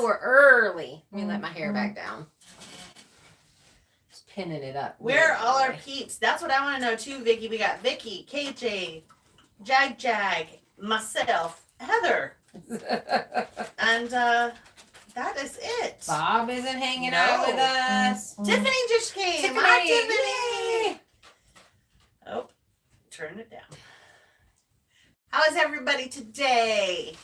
we're early. Let me let my hair back down. Just pinning it up. Where are all our peeps? That's what I want to know too, Vicky. We got Vicky, KJ, Jag, myself, Heather. And that is it. Bob isn't hanging out with us. Tiffany just came. Tiffany. Hi, Tiffany. Oh, turn it down. How is everybody today?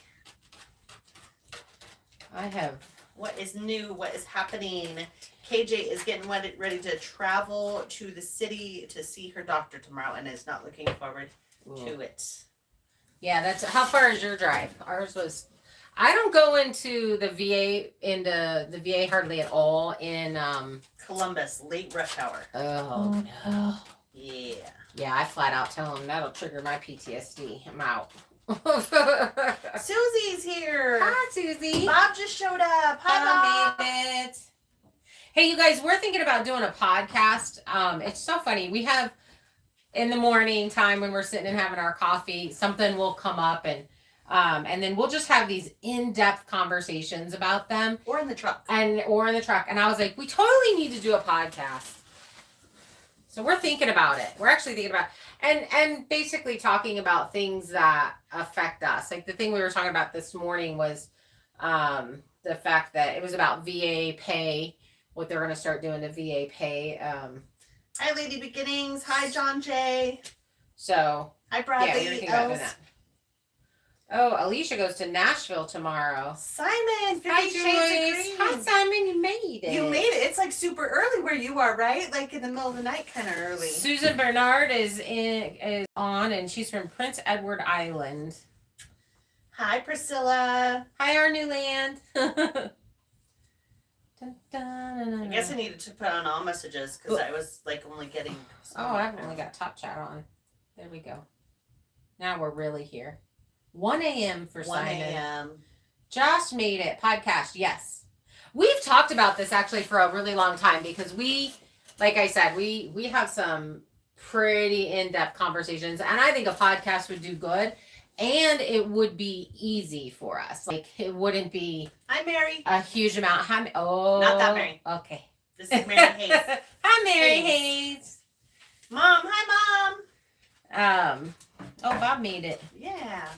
What is new? What is happening? KJ is getting ready to travel to the city to see her doctor tomorrow and is not looking forward to it. Yeah, that's how far is your drive? Ours was. I don't go into the VA hardly at all in Columbus, late rush hour. Oh no. Yeah. Yeah, I flat out tell them that'll trigger my PTSD. I'm out. Susie's here. Hi, Susie. Bob just showed up. Hi, Bob. Made it. Hey, you guys, we're thinking about doing a podcast. It's so funny. We have in the morning time when we're sitting and having our coffee, something will come up and then we'll just have these in-depth conversations about them. Or in the truck. And I was like, we totally need to do a podcast. So we're thinking about it. We're actually thinking about and basically talking about things that affect us. Like the thing we were talking about this morning was the fact that it was about VA pay, what they're going to start doing to VA pay. Hi, Lady Beginnings. Hi, John Jay. So hi, Bradley. Yeah, you're thinking about doing that. Oh, Alicia goes to Nashville tomorrow. Simon, 50 Hi, Shades of Green. Hi, Simon. You made it. You made it. It's like super early where you are, right? Like in the middle of the night, kind of early. Susan Bernard is on, and she's from Prince Edward Island. Hi, Priscilla. Hi, our new land. I guess I needed to put on all messages because I was like only getting. I've only got top chat on. There we go. Now we're really here. 1 a.m. for 1 Simon. 1 a.m. Josh made it. Podcast. Yes. We've talked about this actually for a really long time because like I said, we have some pretty in-depth conversations, and I think a podcast would do good, and it would be easy for us. Like it wouldn't be. Hi, Mary. A huge amount. Not that Mary. Okay. This is Mary Hayes. Hi, Mary Hayes. Mom. Hi, Mom. Bob made it. Yeah.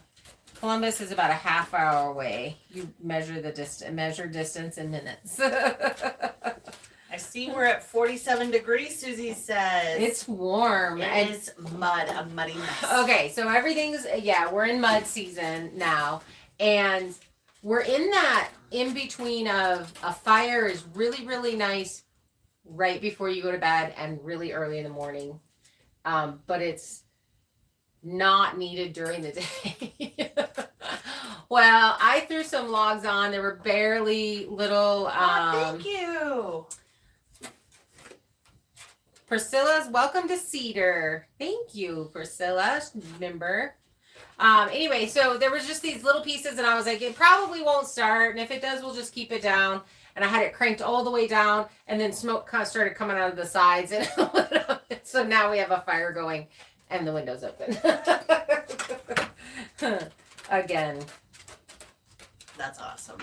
Columbus is about a half hour away. You measure distance in minutes. I see we're at 47 degrees, Susie says. It's warm. It is mud, a muddy mess. Okay, so we're in mud season now. And we're in that in between of a fire is really, really nice right before you go to bed and really early in the morning. But it's not needed during the day. Well, I threw some logs on. There were barely little. Thank you. Priscilla's welcome to Cedar. Thank you, Priscilla, member. Anyway, so there was just these little pieces, and I was like, it probably won't start, and if it does, we'll just keep it down. And I had it cranked all the way down, and then smoke kind of started coming out of the sides, and so now we have a fire going. And the window's open. Again. That's awesome.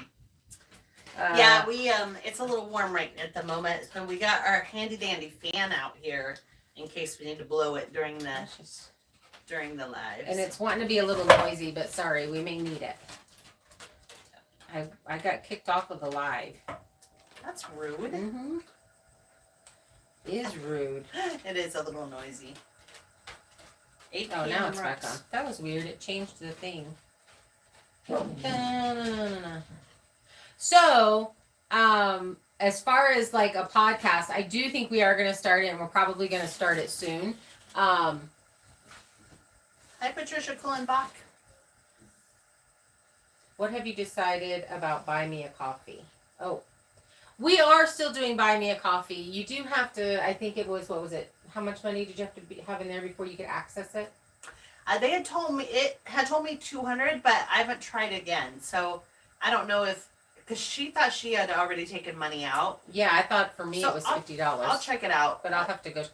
Yeah, it's a little warm right at the moment. So we got our handy dandy fan out here in case we need to blow it during the lives. And it's wanting to be a little noisy, but sorry, we may need it. I got kicked off of the live. That's rude. Mm-hmm. It is rude. It is a little noisy. Oh, now it's back on. That was weird. It changed the thing. So, as far as like a podcast, I do think we are going to start it, and we're probably going to start it soon. Hi, Patricia Cullenbach. What have you decided about Buy Me a Coffee? Oh, we are still doing Buy Me a Coffee. You do have to, I think it was, what was it? How much money did you have to have in there before you could access it? They had told me, it had told me 200, but I haven't tried again. So I don't know if, because she thought she had already taken money out. Yeah, I thought for me it was $50. I'll check it out. But I'll have to go.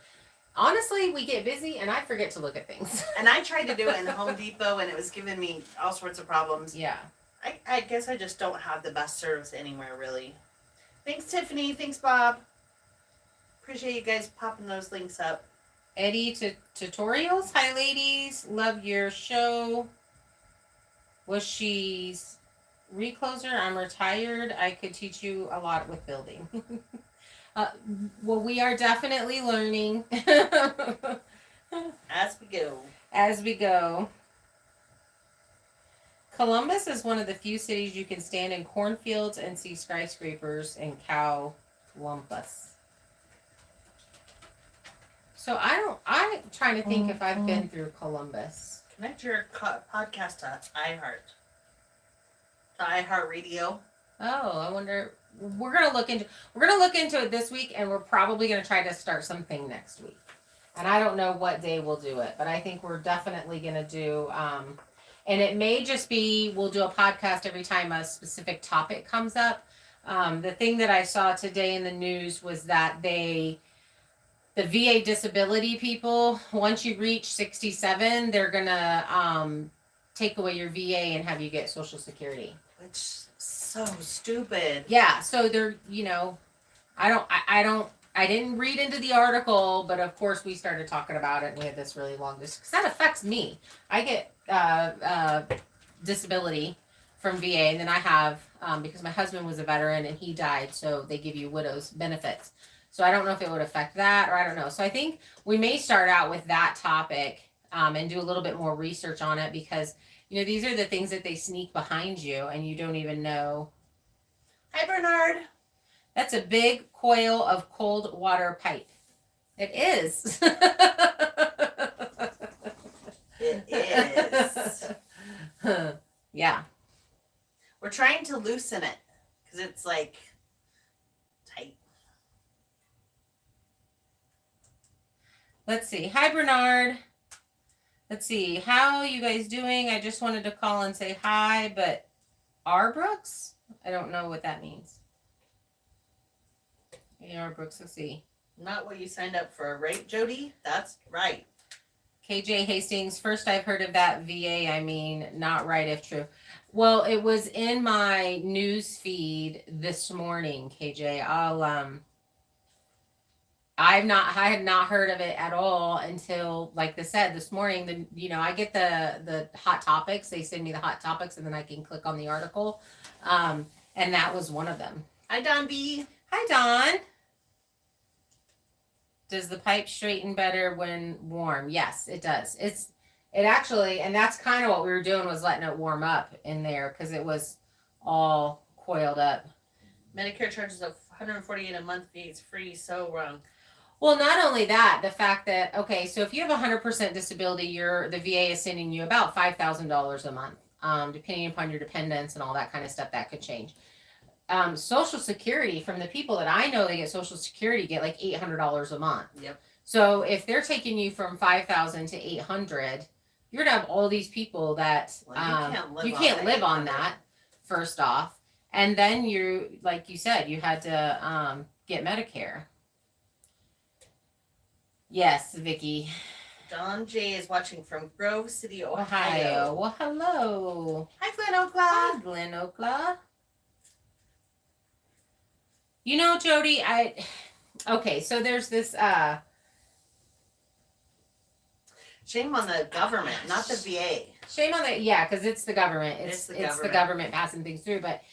Honestly, we get busy and I forget to look at things. And I tried to do it in Home Depot and it was giving me all sorts of problems. Yeah. I guess I just don't have the best service anywhere, really. Thanks, Tiffany. Thanks, Bob. Appreciate you guys popping those links up. Eddie tutorials. Hi, ladies. Love your show. Was she's recloser? I'm retired. I could teach you a lot with building. Well, we are definitely learning As we go. as we go. Columbus is one of the few cities you can stand in cornfields and see skyscrapers in Columbus. So I'm trying to think if I've been through Columbus. Connect your podcast to iHeart. To iHeartRadio. Oh, I wonder. We're gonna look into it this week, and we're probably gonna try to start something next week. And I don't know what day we'll do it, but I think we're definitely gonna do. And it may just be we'll do a podcast every time a specific topic comes up. The thing that I saw today in the news was that the VA disability people, once you reach 67, they're gonna take away your VA and have you get Social Security. Which so stupid. Yeah, so they're, I didn't read into the article, but of course we started talking about it and we had this really long discussion. Because that affects me. I get disability from VA, and then I have, because my husband was a veteran and he died, so they give you widow's benefits. So I don't know if it would affect that, or I don't know. So I think we may start out with that topic and do a little bit more research on it, because these are the things that they sneak behind you and you don't even know. Hi, Bernard. That's a big coil of cold water pipe. It is. It is. Yeah. We're trying to loosen it because it's like tight. Let's see. Hi, Bernard. Let's see. How you guys doing? I just wanted to call and say hi, but R. Brooks? I don't know what that means. A.R. Brooks, let's see. Not what you signed up for, right, Jody? That's right. KJ Hastings, first I've heard of that VA. I mean, not right if true. Well, it was in my news feed this morning, KJ. I had not heard of it at all until, like I said, this morning. I get the hot topics. They send me the hot topics, and then I can click on the article. And that was one of them. Hi, Don B. Hi, Don. Does the pipe straighten better when warm? Yes, it does. It actually, and that's kind of what we were doing, was letting it warm up in there because it was all coiled up. Medicare charges of $148 a month. It's free. So wrong. Well, not only that, the fact that, okay, so if you have 100% disability, the VA is sending you about $5,000 a month, depending upon your dependents and all that kind of stuff. That could change. Social Security, from the people that I know, they get Social Security, get like $800 a month. Yep. So if they're taking you from 5,000 to 800, you're gonna have all these people that you can't live on that. First off, and then you, like you said, you had to get Medicare. Yes, Vicky. Don J is watching from Grove City, Ohio. Well, hello. Hi, Glen Okla. Hi, Glen Okla. Jody, okay, so there's this, shame on the government, not the VA. Shame on because it's the government. It's the government passing things through. But,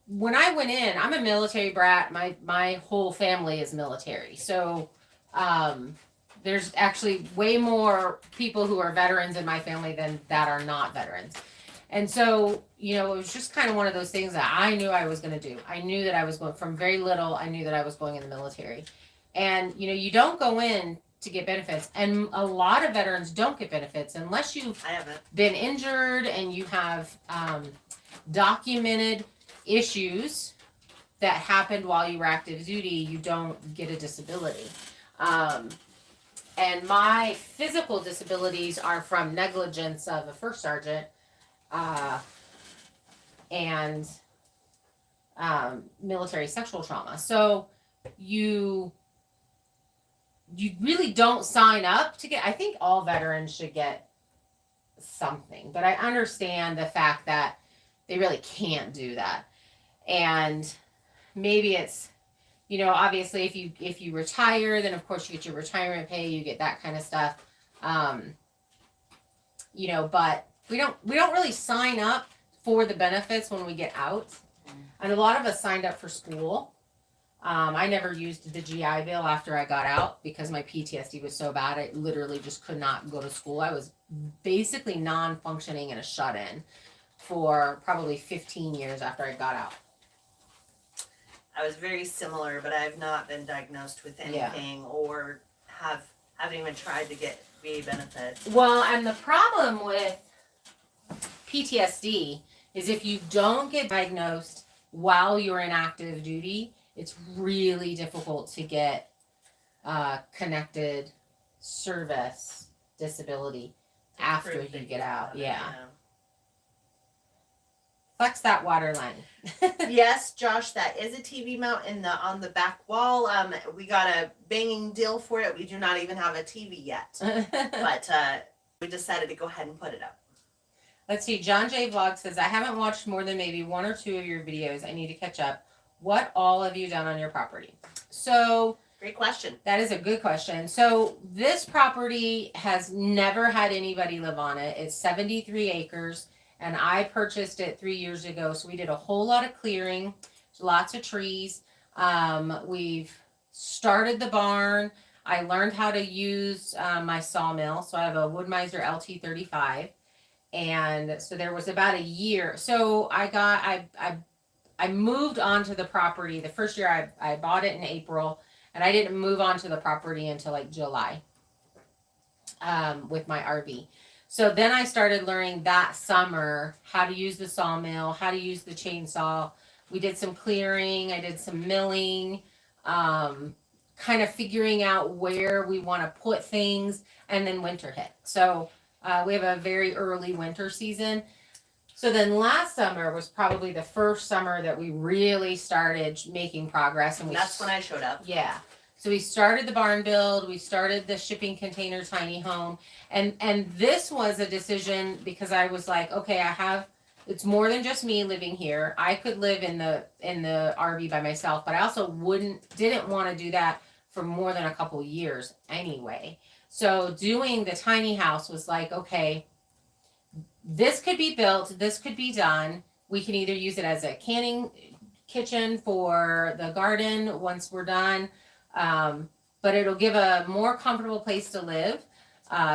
when I went in, I'm a military brat. My whole family is military. So, there's actually way more people who are veterans in my family than that are not veterans. And so, it was just kind of one of those things that I knew I was going to do. I knew that I was going, from very little, I knew that I was going in the military. And, you don't go in to get benefits. And a lot of veterans don't get benefits unless you've been injured and you have documented issues that happened while you were active duty. You don't get a disability. And my physical disabilities are from negligence of a first sergeant. And military sexual trauma. So you really don't sign up to get, I think all veterans should get something, but I understand the fact that, they really can't do that. And maybe it's, you know, obviously if you retire, then of course you get your retirement pay, you get that kind of stuff. You know, but we don't really sign up for the benefits when we get out. And a lot of us signed up for school. I never used the GI Bill after I got out because my PTSD was so bad. I literally just could not go to school. I was basically non-functioning and a shut-in for probably 15 years after I got out. I was very similar, but I've not been diagnosed with anything or haven't even tried to get VA benefits. Well, and the problem with PTSD is if you don't get diagnosed while you're in active duty, it's really difficult to get connected service disability after you get out. Yeah. Flex that water line. Yes, Josh, that is a TV mount on the back wall. We got a banging deal for it. We do not even have a TV yet, but we decided to go ahead and put it up. Let's see. John J. Vlog says, I haven't watched more than maybe 1 or 2 of your videos. I need to catch up. What all have you done on your property? So, great question. That is a good question. So this property has never had anybody live on it. It's 73 acres. And I purchased it 3 years ago. So we did a whole lot of clearing, lots of trees. We've started the barn. I learned how to use my sawmill. So I have a Wood-Mizer LT35. And so there was about a year. So I moved onto the property. The first year I bought it in April. And I didn't move onto the property until like July with my RV. So then I started learning that summer how to use the sawmill, how to use the chainsaw. We did some clearing, I did some milling, kind of figuring out where we want to put things, and then winter hit. So we have a very early winter season. So then last summer was probably the first summer that we really started making progress. And that's when I showed up. Yeah. So we started the barn build, we started the shipping container tiny home, and this was a decision because I was like, okay, it's more than just me living here. I could live in the RV by myself, but I also didn't want to do that for more than a couple years anyway. So doing the tiny house was like, okay, this could be built, this could be done. We can either use it as a canning kitchen for the garden once we're done. But it'll give a more comfortable place to live,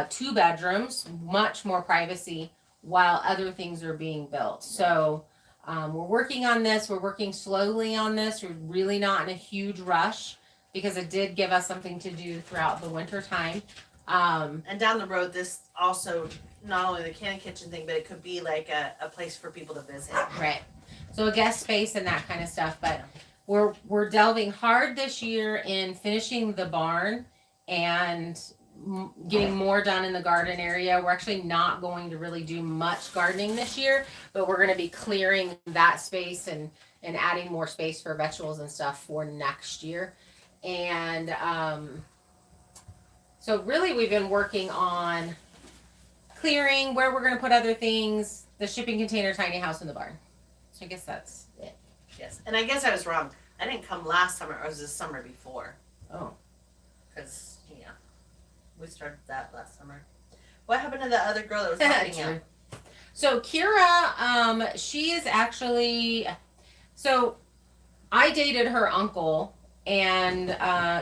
2 bedrooms, much more privacy while other things are being built. So we're working on this. We're working slowly on this. We're really not in a huge rush because it did give us something to do throughout the winter time. And down the road, this also, not only the canning kitchen thing, but it could be like a place for people to visit. Right. So a guest space and that kind of stuff. But we're delving hard this year in finishing the barn and getting more done in the garden area. We're actually not going to really do much gardening this year, but we're going to be clearing that space and adding more space for vegetables and stuff for next year. And so really we've been working on clearing where we're going to put other things, the shipping container, tiny house, and the barn. So I guess that's it. Yes, and I guess I was wrong. I didn't come last summer. It was the summer before. Oh. Because, yeah, we started that last summer. What happened to the other girl that was helping out? So Kira, she is actually, so I dated her uncle, and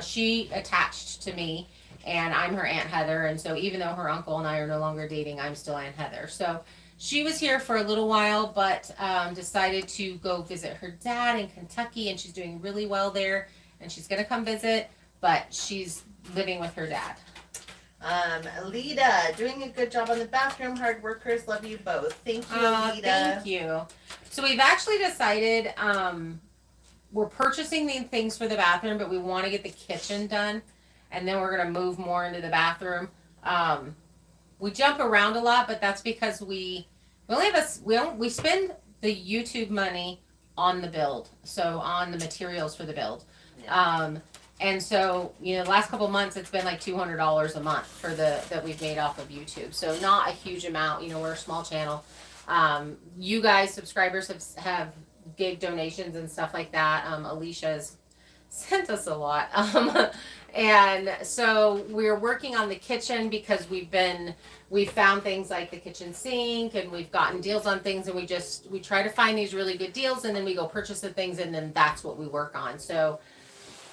she attached to me, and I'm her Aunt Heather. And so even though her uncle and I are no longer dating, I'm still Aunt Heather. So she was here for a little while, but decided to go visit her dad in Kentucky, and she's doing really well there. And she's going to come visit, but she's living with her dad. Lita, doing a good job on the bathroom. Hard workers, love you both. Thank you, Lita. Thank you. So we've actually decided we're purchasing the things for the bathroom, but we want to get the kitchen done, and then we're going to move more into the bathroom. We jump around a lot, but that's because we spend the YouTube money on the build, so on the materials for the build. Yeah. And so, the last couple of months it's been like $200 a month for that we've made off of YouTube. So not a huge amount, we're a small channel. You guys, subscribers, have gave donations and stuff like that. Alicia's sent us a lot. And so we're working on the kitchen because we found things like the kitchen sink, and we've gotten deals on things, and we try to find these really good deals, and then we go purchase the things, and then that's what we work on. So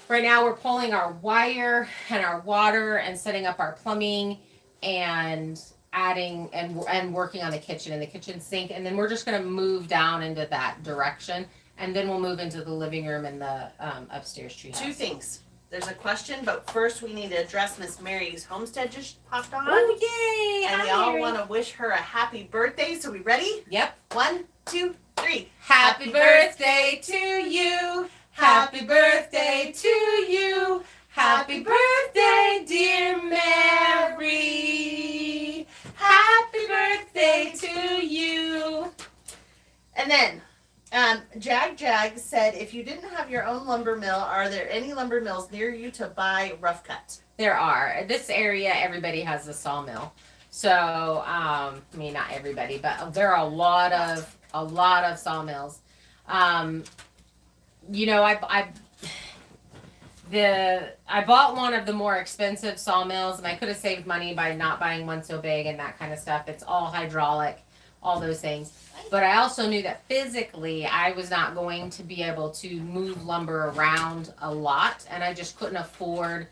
right now we're pulling our wire and our water and setting up our plumbing and adding and working on the kitchen and the kitchen sink, and then we're just going to move down into that direction, and then we'll move into the living room and the upstairs treehouse. 2 things. There's a question, but first we need to address Miss Mary's homestead just popped on. Oh, yay! And Hi, we all Mary. want to wish her a happy birthday. So we ready? Yep. 1, 2, 3. Happy birthday to you. Happy birthday to you. Happy birthday, dear Mary. Happy birthday to you. And then, Jag said, if you didn't have your own lumber mill, are there any lumber mills near you to buy rough cut? There are. This area, everybody has a sawmill. So, I mean, not everybody, but there are a lot of sawmills. You know, I bought one of the more expensive sawmills, and I could have saved money by not buying one so big and that kind of stuff. It's all hydraulic, all those things. But I also knew that physically I was not going to be able to move lumber around a lot, and I just couldn't afford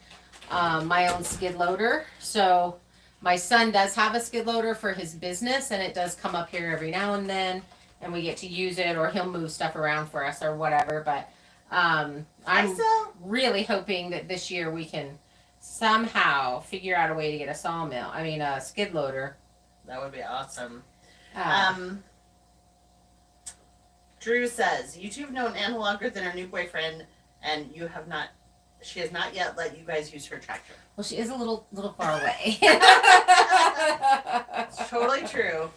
my own skid loader. So my son does have a skid loader for his business, and it does come up here every now and then, and we get to use it, or he'll move stuff around for us or whatever. But I'm really hoping that this year we can somehow figure out a way to get a a skid loader. That would be awesome. Uh, Drew says, you two have known Anna longer than her new boyfriend, and she has not yet let you guys use her tractor. well, she is a little far away. It's totally true.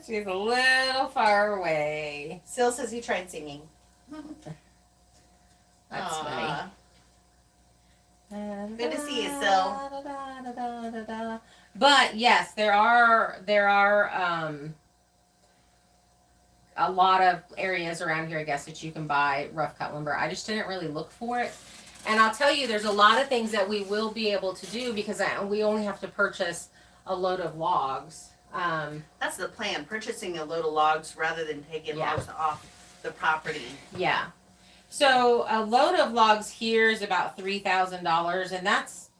She's a little far away. Sil says he tried singing. That's Aw. funny. Good to see you, Sil. But yes, there are a lot of areas around here, I guess, that you can buy rough cut lumber. I just didn't really look for it. And I'll tell you, there's a lot of things that we will be able to do because we only have to purchase a load of logs. That's the plan, purchasing a load of logs rather than taking logs off the property. Yeah. So a load of logs here is about $3,000, and that's,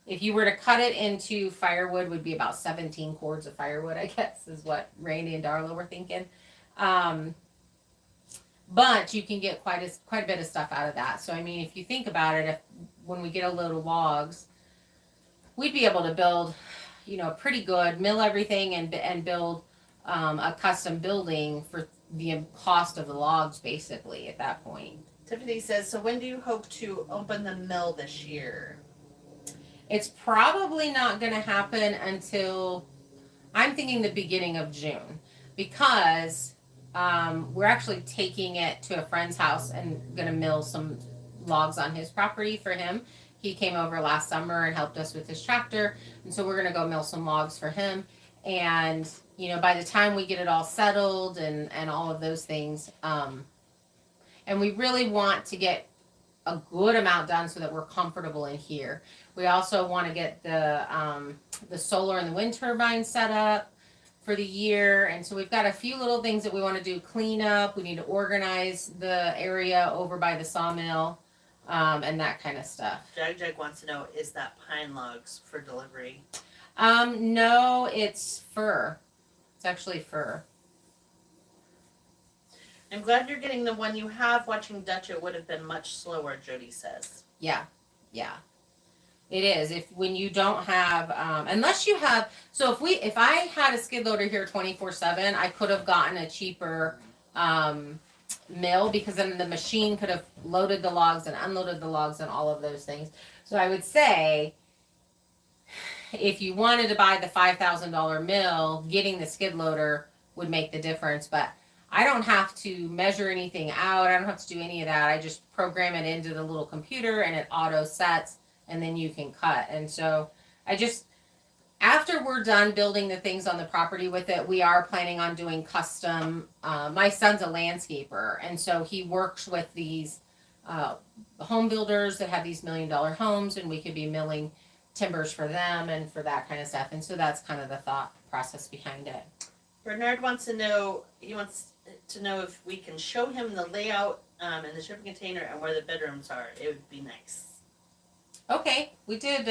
if you were to cut it into firewood, would be about 17 cords of firewood, I guess, is what Randy and Darla were thinking. But you can get quite a bit of stuff out of that. So I mean, if you think about it, when we get a load of logs, we'd be able to build, pretty good, mill everything and build a custom building for the cost of the logs, basically, at that point. Tiffany says, so when do you hope to open the mill this year? It's probably not going to happen until, I'm thinking, the beginning of June, because we're actually taking it to a friend's house and going to mill some logs on his property for him. He came over last summer and helped us with his tractor, and so we're going to go mill some logs for him. And by the time we get it all settled and all of those things, and we really want to get a good amount done so that we're comfortable in here. We also want to get the solar and the wind turbine set up for the year, and so we've got a few little things that we want to do. Clean up. We need to organize the area over by the sawmill, and that kind of stuff. Jag wants to know, is that pine logs for delivery? No, it's fir. It's actually fir. I'm glad you're getting the one you have. Watching Dutch, it would have been much slower, Jody says. Yeah. It is. When you don't have, unless you have, so if I had a skid loader here 24/7, I could have gotten a cheaper mill, because then the machine could have loaded the logs and unloaded the logs and all of those things. So I would say, if you wanted to buy the $5,000 mill, getting the skid loader would make the difference. But I don't have to measure anything out. I don't have to do any of that. I just program it into the little computer and it auto sets, and then you can cut. And so after we're done building the things on the property with it, we are planning on doing custom. My son's a landscaper, and so he works with these home builders that have these $1 million homes, and we could be milling timbers for them and for that kind of stuff. And so that's kind of the thought process behind it. Bernard wants to know. He wants to know if we can show him the layout in the shipping container and where the bedrooms are. It would be nice. Okay, we did.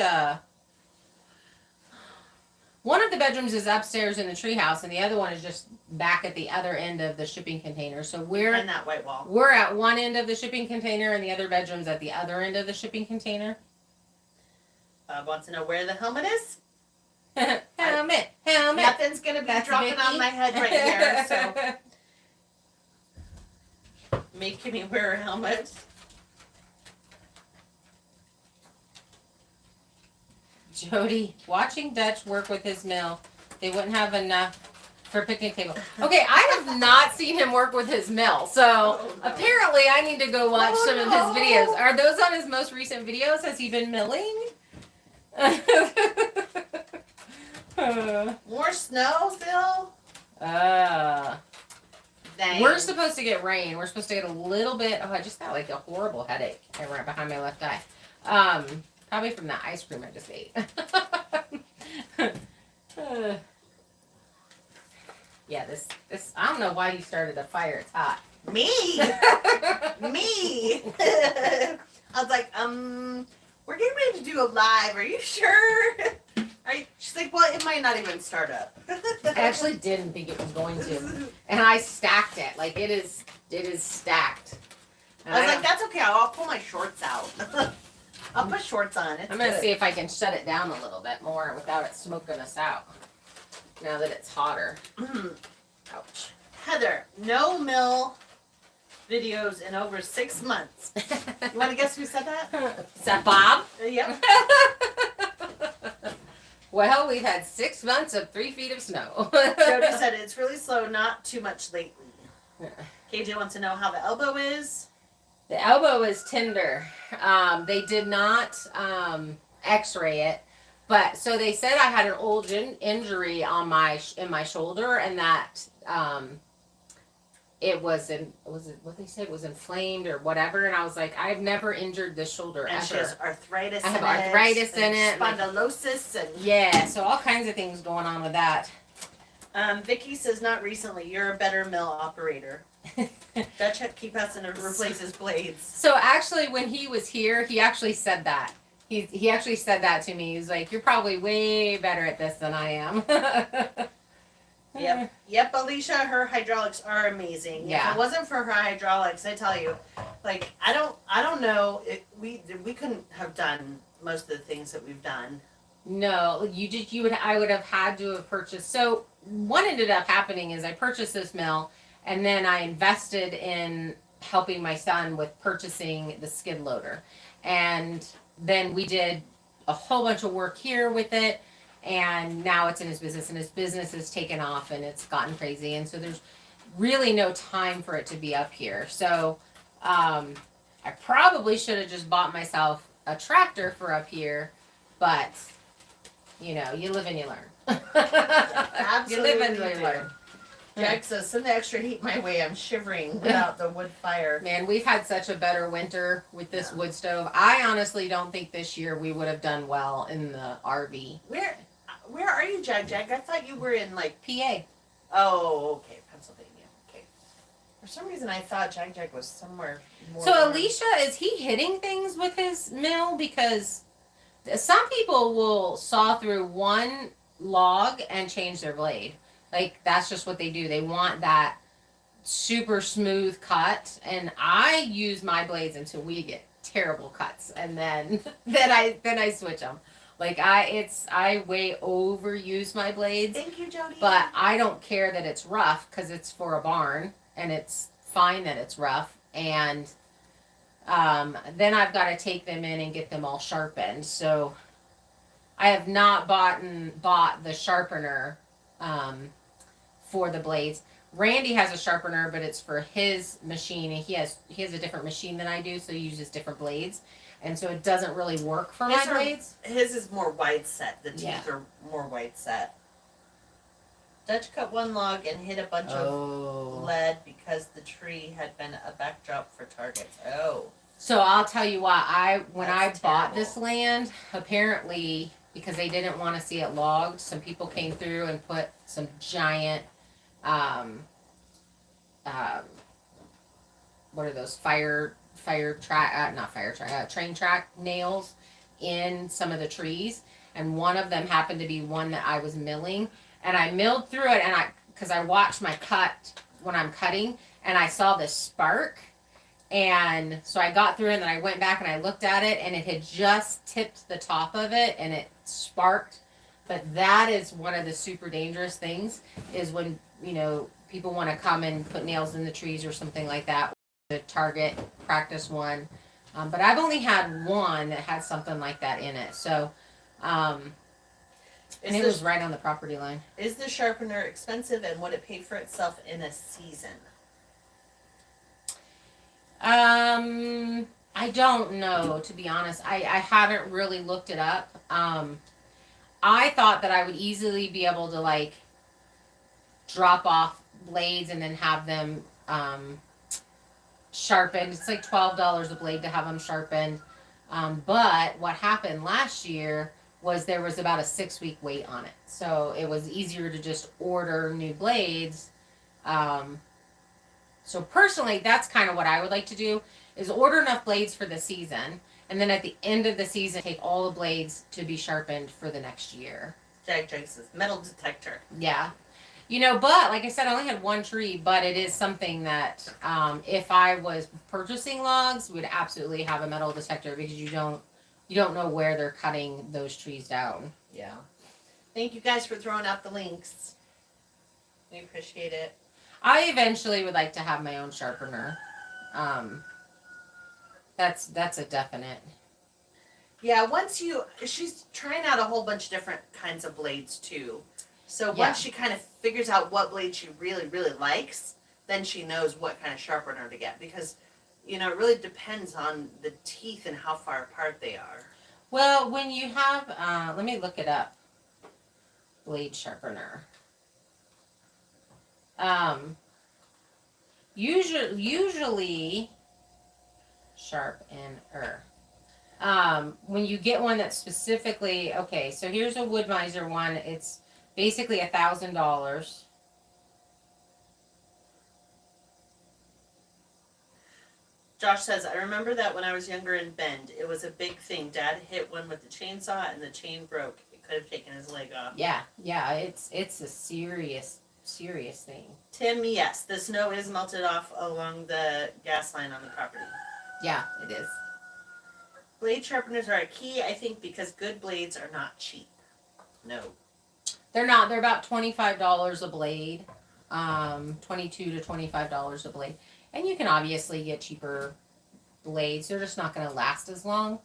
One of the bedrooms is upstairs in the treehouse, and the other one is just back at the other end of the shipping container. So And that white wall. we're at one end of the shipping container, and the other bedroom's at the other end of the shipping container. Wants to know where the helmet is. helmet. Nothing's gonna be That's dropping Vicky. on my head right here. So making me wear a helmet. Jody, watching Dutch work with his mill, they wouldn't have enough for a picnic table. Okay, I have not seen him work with his mill, so Oh, no. apparently I need to go watch Oh, some of no. his videos. Are those on his most recent videos? Has he been milling? More snow, Phil? Dang. We're supposed to get rain. We're supposed to get a little bit. Oh, I just got like a horrible headache right behind my left eye. Probably from that ice cream I just ate. Yeah, this I don't know why you started a fire. It's hot. Me? Me? I was like, we're getting ready to do a live. Are you sure? She's like, well, it might not even start up. I actually didn't think it was going to, and I stacked it. Like it is stacked. And I was like, that's okay. I'll pull my shorts out. I'll put shorts on. It's I'm gonna good. see if I can shut it down a little bit more without it smoking us out. Now that it's hotter. Ouch. Heather, no mill videos in over 6 months. You want to guess who said that? Is that Bob? Yep. Well, we've had 6 months of 3 feet of snow. Jody said it's really slow, not too much lately. KJ wants to know how the elbow is. The elbow is tender. They did not X-ray it, but so they said I had an old injury on in my shoulder, and that it was what they said was inflamed or whatever. And I was like, I've never injured this shoulder And ever. she has arthritis I have in it. arthritis in and it, like- Spondylosis and... Yeah, so all kinds of things going on with that. Vicky says, not recently. You're a better mill operator. Dutch had to keep asking to replace his blades. So actually, when he was here, he actually said that. He actually said that to me. He was like, "You're probably way better at this than I am." Yep, Alicia, her hydraulics are amazing. Yeah. If it wasn't for her hydraulics, I tell you, like I don't know. We couldn't have done most of the things that we've done. No, I would have had to have purchased. So what ended up happening is I purchased this mill, and then I invested in helping my son with purchasing the skid loader, and then we did a whole bunch of work here with it, and now it's in his business, and his business has taken off, and it's gotten crazy, and so there's really no time for it to be up here. So I probably should have just bought myself a tractor for up here, but you know, you live and you learn. You live and you learn. Jack says, send the extra heat my way. I'm shivering without the wood fire. Man, we've had such a better winter with this wood stove. I honestly don't think this year we would have done well in the RV. Where are you, Jack? I thought you were in like. PA. Oh, okay, Pennsylvania. Okay. For some reason, I thought Jack was somewhere more. So warm. Alicia, is he hitting things with his mill? Because some people will saw through one log and change their blade. Like that's just what they do. They want that super smooth cut, and I use my blades until we get terrible cuts, and then I switch them. Like I way overuse my blades, Thank you, Jody. but I don't care that it's rough because it's for a barn, and it's fine that it's rough. And then I've got to take them in and get them all sharpened. So I have not bought the sharpener for the blades. Randy has a sharpener, but it's for his machine, and he has a different machine than I do, so he uses different blades, and so it doesn't really work for my blades. His is more wide set. The teeth Yeah. are more wide set. Dutch cut one log and hit a bunch of lead because the tree had been a backdrop for targets. Oh. So I'll tell you what, when That's I bought terrible. this land, apparently because they didn't want to see it logged, some people came through and put some giant, what are those train track nails in some of the trees, and one of them happened to be one that I was milling, and I milled through it, and because I watched my cut when I'm cutting, and I saw this spark. And so I got through, and then I went back and I looked at it, and it had just tipped the top of it, and it sparked. But that is one of the super dangerous things, is when, people want to come and put nails in the trees or something like that. The target practice one. But I've only had one that had something like that in it. So, and it was right on the property line. Is the sharpener expensive, and would it pay for itself in a season? I don't know, to be honest. I haven't really looked it up. I thought that I would easily be able to drop off blades and then have them sharpened. It's like $12 a blade to have them sharpened. But what happened last year was there was about a 6-week wait on it. So it was easier to just order new blades. So personally, that's kind of what I would like to do, is order enough blades for the season, and then at the end of the season, take all the blades to be sharpened for the next year. Jack Joyce's metal detector. Yeah. But like I said, I only had one tree, but it is something that if I was purchasing logs, we'd absolutely have a metal detector, because you don't know where they're cutting those trees down. Yeah. Thank you guys for throwing out the links. We appreciate it. I eventually would like to have my own sharpener. That's a definite. Yeah, she's trying out a whole bunch of different kinds of blades too. So once she kind of figures out what blade she really, really likes, then she knows what kind of sharpener to get, because, it really depends on the teeth and how far apart they are. Well, when you have, let me look it up. Blade sharpener. Usually sharpener. When you get one that's specifically, okay, so here's a Wood-Mizer one. It's basically $1,000. Josh says, I remember that when I was younger in Bend, it was a big thing. Dad hit one with the chainsaw and the chain broke. It could have taken his leg off. Yeah, it's a serious thing. Tim, yes, the snow is melted off along the gas line on the property. Yeah, it is. Blade sharpeners are a key, I think, because good blades are not cheap. No. They're not. They're about $25 a blade. $22 to $25 a blade. And you can obviously get cheaper blades. They're just not going to last as long.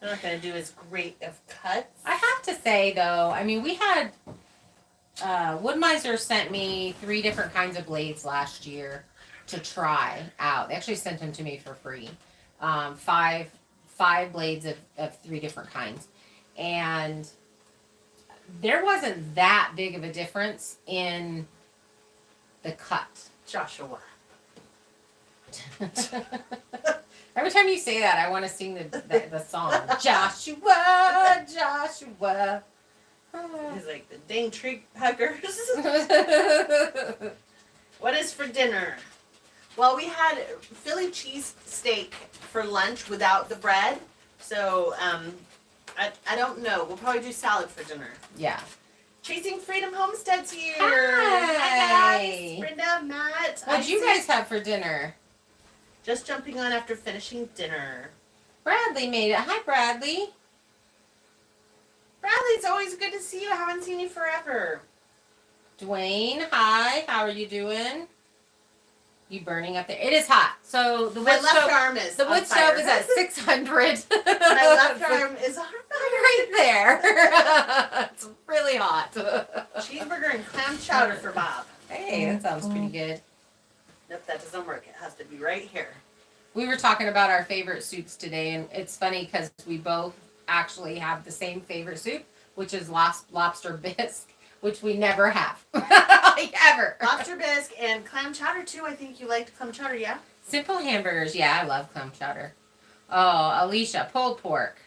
They're not going to do as great of cuts. I have to say, though, we had... Wood-Mizer sent me 3 different kinds of blades last year to try out. They actually sent them to me for free. 5 blades of 3 different kinds. And there wasn't that big of a difference in the cut. Joshua. Every time you say that, I want to sing the song. Joshua, Joshua. He's like, the dang tree huggers. What is for dinner? Well, we had Philly cheese steak for lunch without the bread. So, I don't know. We'll probably do salad for dinner. Yeah. Chasing Freedom Homestead's here. Hi. Guys. Brenda, Matt. What'd you guys have for dinner? Just jumping on after finishing dinner. Bradley made it. Hi, Bradley. Bradley, it's always good to see you. I haven't seen you forever. Dwayne, hi. How are you doing? You burning up there? It is hot. So the wood My left stove, arm is the on wood fire. stove is at 600. My left arm is on fire. right there. It's really hot. Cheeseburger and clam chowder for Bob. Hey, that sounds pretty good. Nope, that doesn't work. It has to be right here. We were talking about our favorite soups today, and it's funny because we both actually have the same favorite soup, which is lobster bisque, which we never have, like ever. Lobster bisque and clam chowder too. I think you liked clam chowder, yeah? Simple hamburgers, yeah, I love clam chowder. Oh, Alicia, pulled pork.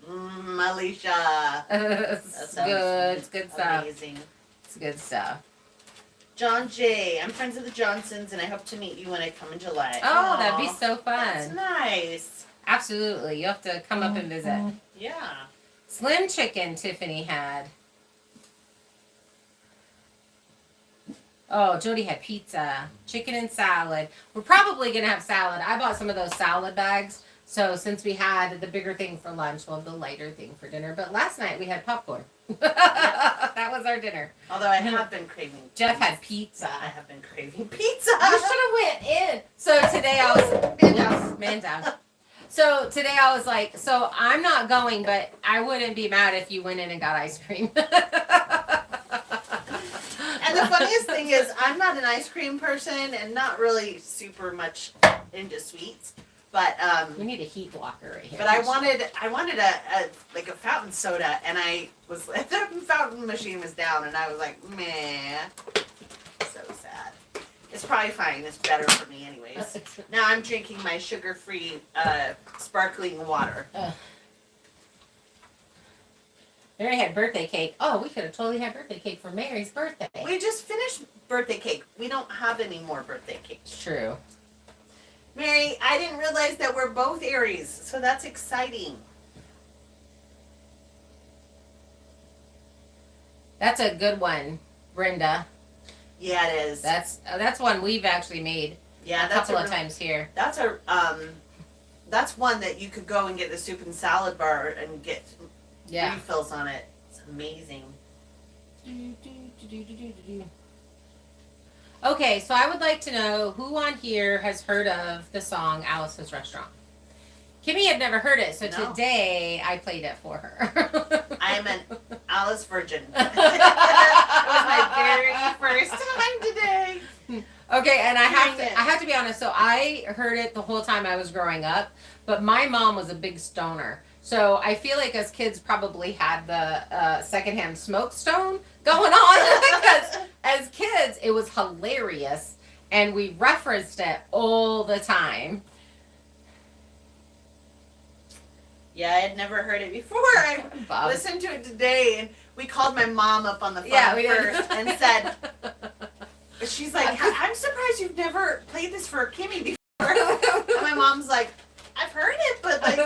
Alicia. It's good. It's good stuff. Amazing. It's good stuff. John J. I'm friends with the Johnsons, and I hope to meet you when I come in July. Oh, that'd be Aw, so That's fun. nice. Absolutely. You have to come up and visit. Yeah. Slim chicken Tiffany had. Oh, Jody had pizza, chicken and salad. We're probably going to have salad. I bought some of those salad bags. So since we had the bigger thing for lunch, we'll have the lighter thing for dinner. But last night we had popcorn. That was our dinner. Although I have been craving. Jeff had pizza. I have been craving pizza. You should have went in. So today I was man down. So today I was like, so I'm not going, but I wouldn't be mad if you went in and got ice cream. And the funniest thing is, I'm not an ice cream person and not really super much into sweets. But we need a heat blocker right here. But I wanted a like a fountain soda, and the fountain machine was down, and I was like, meh, so sad. It's probably fine. It's better for me, anyways. Now I'm drinking my sugar-free sparkling water. Mary had birthday cake. Oh, we could have totally had birthday cake for Mary's birthday. We just finished birthday cake. We don't have any more birthday cake. True. Mary, I didn't realize that we're both Aries, so that's exciting. That's a good one, Brenda. Yeah, it is. That's one we've actually made a couple of times here. That's one that you could go and get the soup and salad bar and get refills on it. It's amazing. Okay, so I would like to know who on here has heard of the song Alice's Restaurant. Kimmy had never heard it, so today I played it for her. I am an Alice virgin. It was my very first time today. Okay, and I have to be honest. So I heard it the whole time I was growing up, but my mom was a big stoner. So I feel like as kids probably had the secondhand smoke stone going on because as kids it was hilarious and we referenced it all the time. Yeah, I had never heard it before. I listened to it today, and we called my mom up on the phone first and said, she's like, I'm surprised you've never played this for Kimmy before. And my mom's like, I've heard it, but like,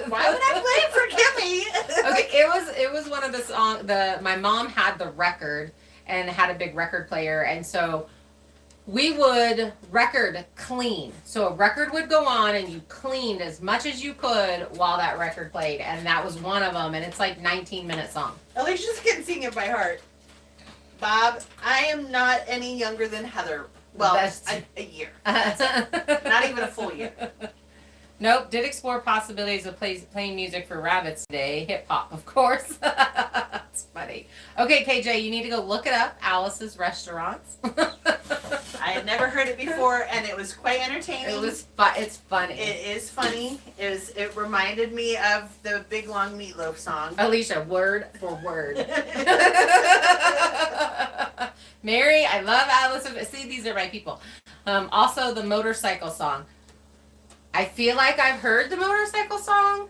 why would I play it for Kimmy? Okay, it was one of the songs. My mom had the record and had a big record player, and so we would record clean. So a record would go on, and you cleaned as much as you could while that record played, and that was one of them. And it's like 19-minute song. Alicia's can sing it by heart. Bob, I am not any younger than Heather. Well, a year. Not even a full year. Nope, did explore possibilities of playing music for rabbits today. Hip hop, of course. That's funny. Okay, KJ, you need to go look it up. Alice's Restaurants. I had never heard it before, and it was quite entertaining. It's funny. It is funny. It reminded me of the Big Long Meatloaf song. Alicia, word for word. Mary, I love Alice. See, these are my people. Also, the motorcycle song. I feel like I've heard the motorcycle song,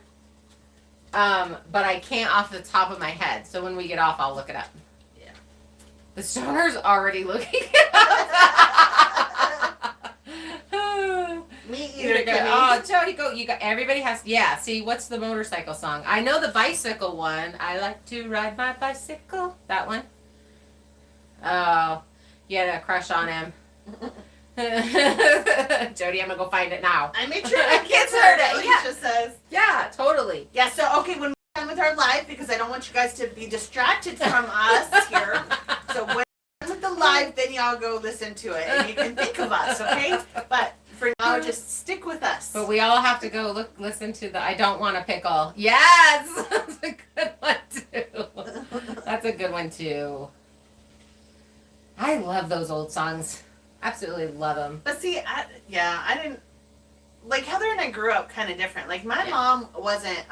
but I can't off the top of my head. So when we get off, I'll look it up. Yeah. The stoner's already looking it up. Me either. Oh, Jody, go. You got. Everybody has. Yeah. See, what's the motorcycle song? I know the bicycle one. I like to ride my bicycle. That one. Oh, you had a crush on him. Jody, I'm gonna go find it now. I made sure my kids heard it. Alicia says. Yeah, totally. Yeah. So okay, when we're done with our live, because I don't want you guys to be distracted from us here. So when we're done with the live, then y'all go listen to it, and you can think of us, okay? But for now, just stick with us. But we all have to go listen to the I Don't Want a Pickle. Yes! That's a good one, too. That's a good one, too. I love those old songs. Absolutely love them. But see, I didn't like Heather and I grew up kind of different. Like my Yeah. mom wasn't.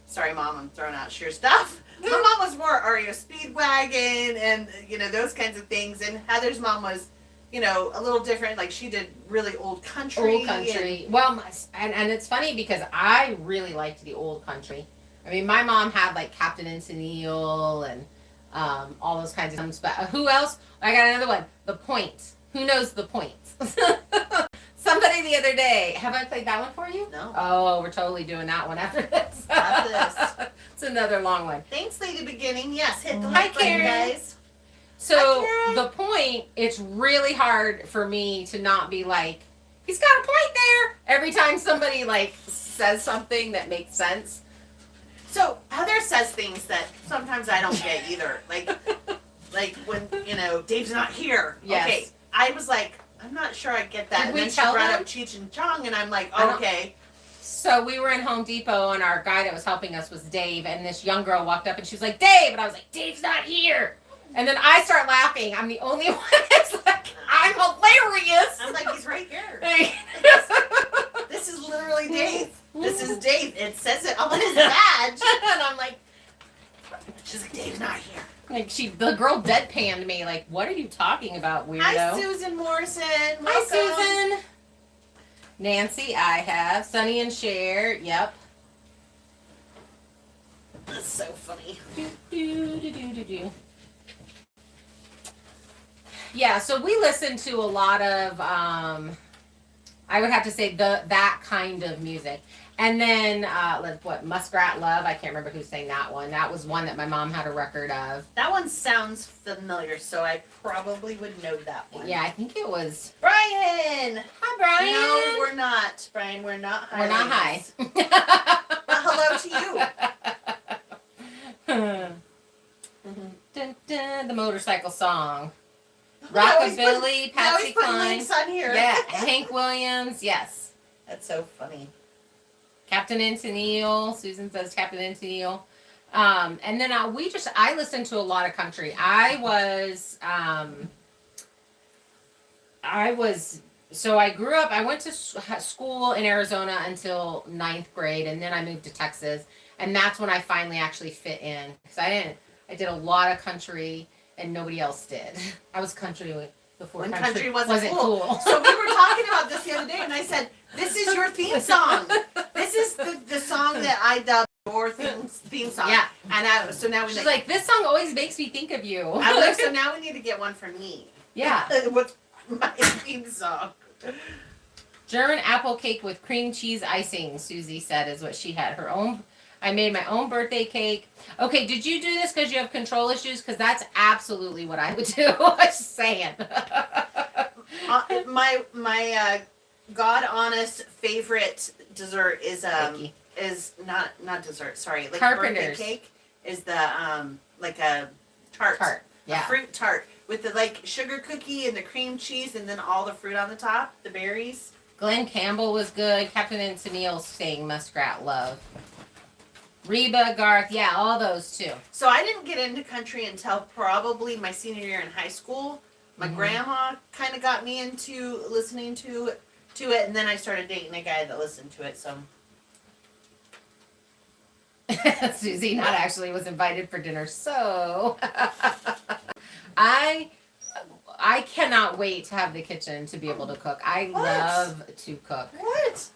Sorry, mom, I'm throwing out sheer stuff. My mom was more REO Speedwagon and those kinds of things, and Heather's mom was, a little different. Like she did really old country. Old country. Well, and it's funny because I really liked the old country. I mean, my mom had like Captain and Tennille and all those kinds of things. But who else? I got another one. The Point. Who knows the Point? Somebody the other day. Have I played that one for you? No. Oh, we're totally doing that one after this. After this. It's another long one. Thanks, Lady Beginning. Yes, hit the Hi, like button, Karen. guys. So Hi, Karen. the Point, it's really hard for me to not be like, he's got a point there. Every time somebody like says something that makes sense. So Heather says things that sometimes I don't get either. Like when Dave's not here. Yes. Okay, I was like, I'm not sure I get that. Did And we then she tell brought them? up Cheech and Chong, and I'm like, I don't- okay. So we were in Home Depot and our guy that was helping us was Dave, and this young girl walked up and she was like, Dave, and I was like, Dave's not here. And then I start laughing. I'm the only one that's like, I'm hilarious. I'm like, he's right here. Hey. This is literally Dave. This is Dave. It says it on his badge. And I'm like, She's like, Dave's not here. the girl deadpanned me, like, what are you talking about, weirdo? Hi, Susan Morrison. Hi, Welcome. Susan. Nancy, I have. Sonny and Cher, yep. That's so funny. Do. Yeah, so we listen to a lot of, I would have to say that kind of music. And then, Muskrat Love, I can't remember who sang that one. That was one that my mom had a record of. That one sounds familiar, so I probably would know that one. Yeah, I think it was. Brian! Hi, Brian. No, we're not. Brian, we're not high. We're not high. Well, hello to you. Dun, dun, the motorcycle song. Now he's Rockabilly, now he's Patsy putting Cline. links on here. Yeah, Hank Williams, yes. That's so funny. Captain and Tennille. Susan says Captain and Tennille. And then I listened to a lot of country. So I grew up, I went to school in Arizona until 9th grade, and then I moved to Texas. And that's when I finally actually fit in. Because I did a lot of country, and nobody else did. I was country before When country country wasn't cool. So So we were talking about this the other day, and I said, "This is your theme song. This is the song that I dubbed your theme song." Yeah. And so now we she's like, this song always makes me think of you. I'm like, so now we need to get one for me. Yeah. What's my theme song? German apple cake with cream cheese icing, Susie said, is what she had. Her own. I made my own birthday cake. Okay, did you do this because you have control issues? Because that's absolutely what I would do. I was just saying. My God honest favorite dessert is Cookie. is not dessert. Sorry, like Carpenter's. birthday cake is the like a tart. Tart. A Yeah. fruit tart with the like sugar cookie and the cream cheese and then all the fruit on the top, the berries. Glenn Campbell was good. Captain and Tennille sang Muskrat Love. Reba, Garth, yeah, all those too. So I didn't get into country until probably my senior year in high school. My Mhm. grandma kind of got me into listening to it, and then I started dating a guy that listened to it. So Susie not actually was invited for dinner, so I cannot wait to have the kitchen to be able to cook. I What? love to cook. what?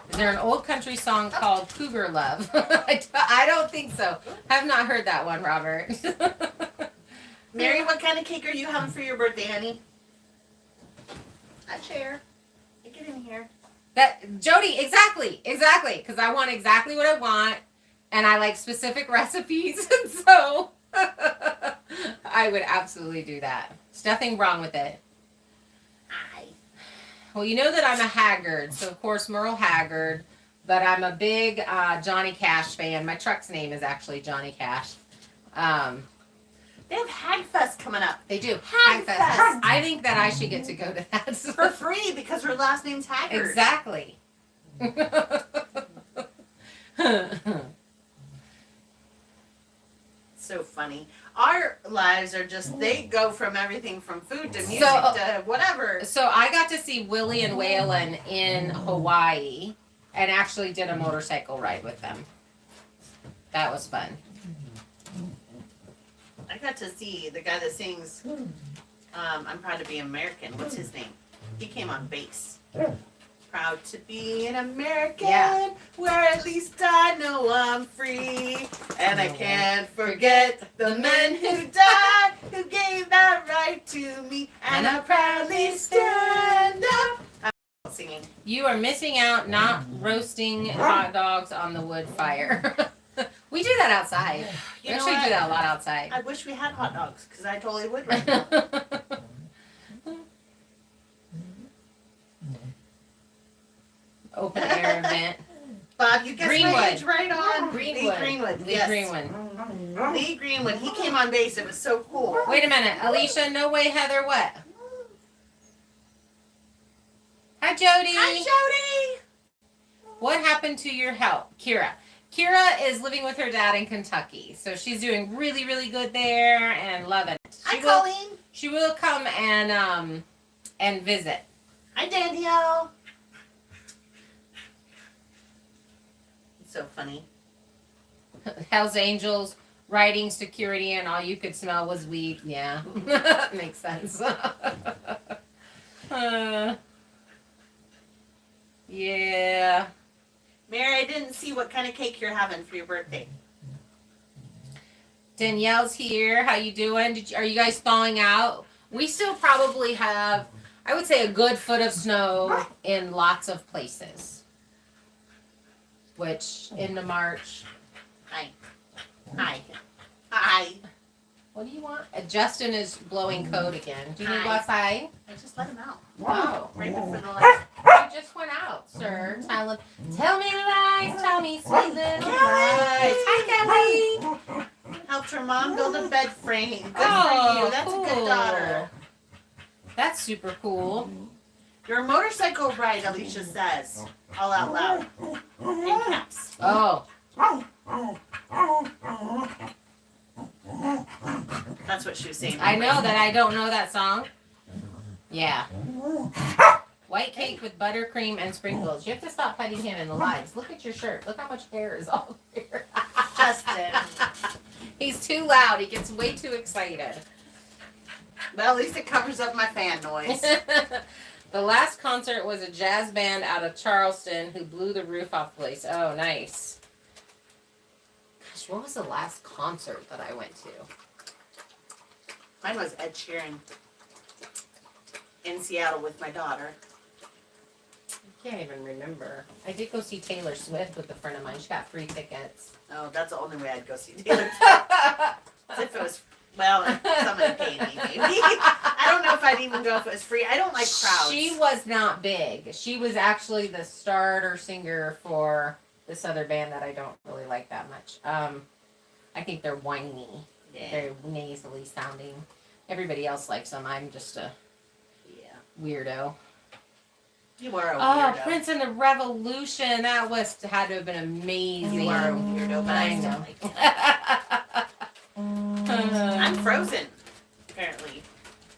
Is there an old country song called Cougar Love? I don't think so. Have not heard that one, Robert. Mary, what kind of cake are you having for your birthday, honey? A chair. Get in here. That Jody, exactly, because I want exactly what I want, and I like specific recipes, and so I would absolutely do that. There's nothing wrong with it. Hi. Well, you know that I'm a Haggard, so of course Merle Haggard, but I'm a big Johnny Cash fan. My truck's name is actually Johnny Cash. They have Hagfest coming up They do. Hagfest. Hagfest. I think that I should get to go to that. for free because her last name's Haggard. Exactly. So funny. Our lives are just, they go from everything from food to music So- to whatever. So I got to see Willie and Waylon in Hawaii and actually did a motorcycle ride with them. That was fun. I got to see the guy that sings I'm Proud to Be American. What's his name? He came on bass. Proud to be an American, Yeah. where at least I know I'm free. And I can't forget the men who died, who gave that right to me. And I proudly stand up. I'm singing. You are missing out not roasting hot dogs on the wood fire. We do that outside. We You know actually what? do that a lot outside. I wish we had hot dogs, because I totally would right now. Open air event. Bob, you guessed my Greenwood. age right on. Greenwood. Lee Greenwood. Lee Yes. Greenwood. Lee Greenwood. He came on bass. It was so cool. Wait a minute. Alicia, no way, Heather, what? Hi, Jody. Hi, Jody. What happened to your health? Kira. Kira is living with her dad in Kentucky. So she's doing really, really good there and loving it. Hi, Colleen. She will come and visit. Hi, Danielle. It's so funny. Hell's Angels, riding security, and all you could smell was weed. Yeah, makes sense. Yeah. Mary, I didn't see what kind of cake you're having for your birthday. Danielle's here. How you doing? Are you guys thawing out? We still probably have, I would say, a good foot of snow in lots of places. Which, into March. Hi. Hi. Hi. What do you want? Justin is blowing code again. Do you need to go Hi. outside? I just let him out. Oh. Right before the last. You just went out, sir. Tell me lies, tell me sweet little lies. Hi, Kelly. Helped her mom build a bed frame. Good Oh, for you. That's a cool. good daughter. That's super cool. Your motorcycle ride, Alicia says. All out loud. In caps. Oh, That's what she was saying. I know that I don't know that song. Yeah. White cake with buttercream and sprinkles. You have to stop petting him in the lights. Look at your shirt. Look how much hair is all here. Justin. He's too loud. He gets way too excited. Well, at least it covers up my fan noise. The last concert was a jazz band out of Charleston who blew the roof off the place. Oh, nice. Gosh, what was the last concert that I went to? Mine was Ed Sheeran in Seattle with my daughter. I can't even remember. I did go see Taylor Swift with a friend of mine. She got free tickets. Oh, that's the only way I'd go see Taylor. As if it was, well, someone paid me, maybe. I don't know if I'd even go if it was free. I don't like crowds. She was not big. She was actually the starter singer for this other band that I don't really like that much. I think they're whiny. Yeah. They're nasally sounding. Everybody else likes them. I'm just a Yeah. weirdo. You are a Oh, weirdo. Prince and the Revolution. That had to have been amazing. You are a weirdo, but I still like it. I'm frozen, apparently.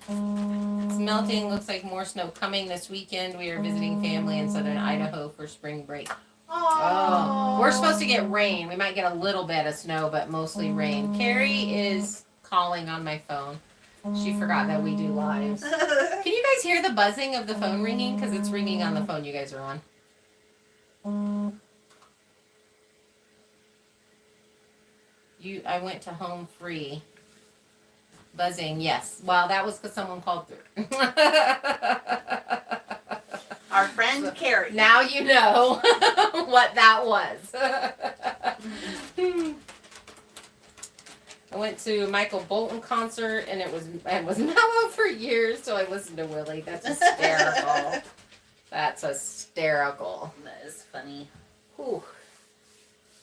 It's melting. Looks like more snow coming this weekend. We are visiting family in southern Idaho for spring break. Oh, we're supposed to get rain. We might get a little bit of snow, but mostly rain. Carrie is calling on my phone. She forgot that we do lives. Can you guys hear the buzzing of the phone ringing? Because it's ringing on the phone you guys are on. I went to home free. Buzzing, yes. Well, that was because someone called through. Our friend Carrie. Now you know what that was. I went to a Michael Bolton concert and it was mellow for years, so I listened to Willie. That's hysterical. That's hysterical. That is funny. Whew.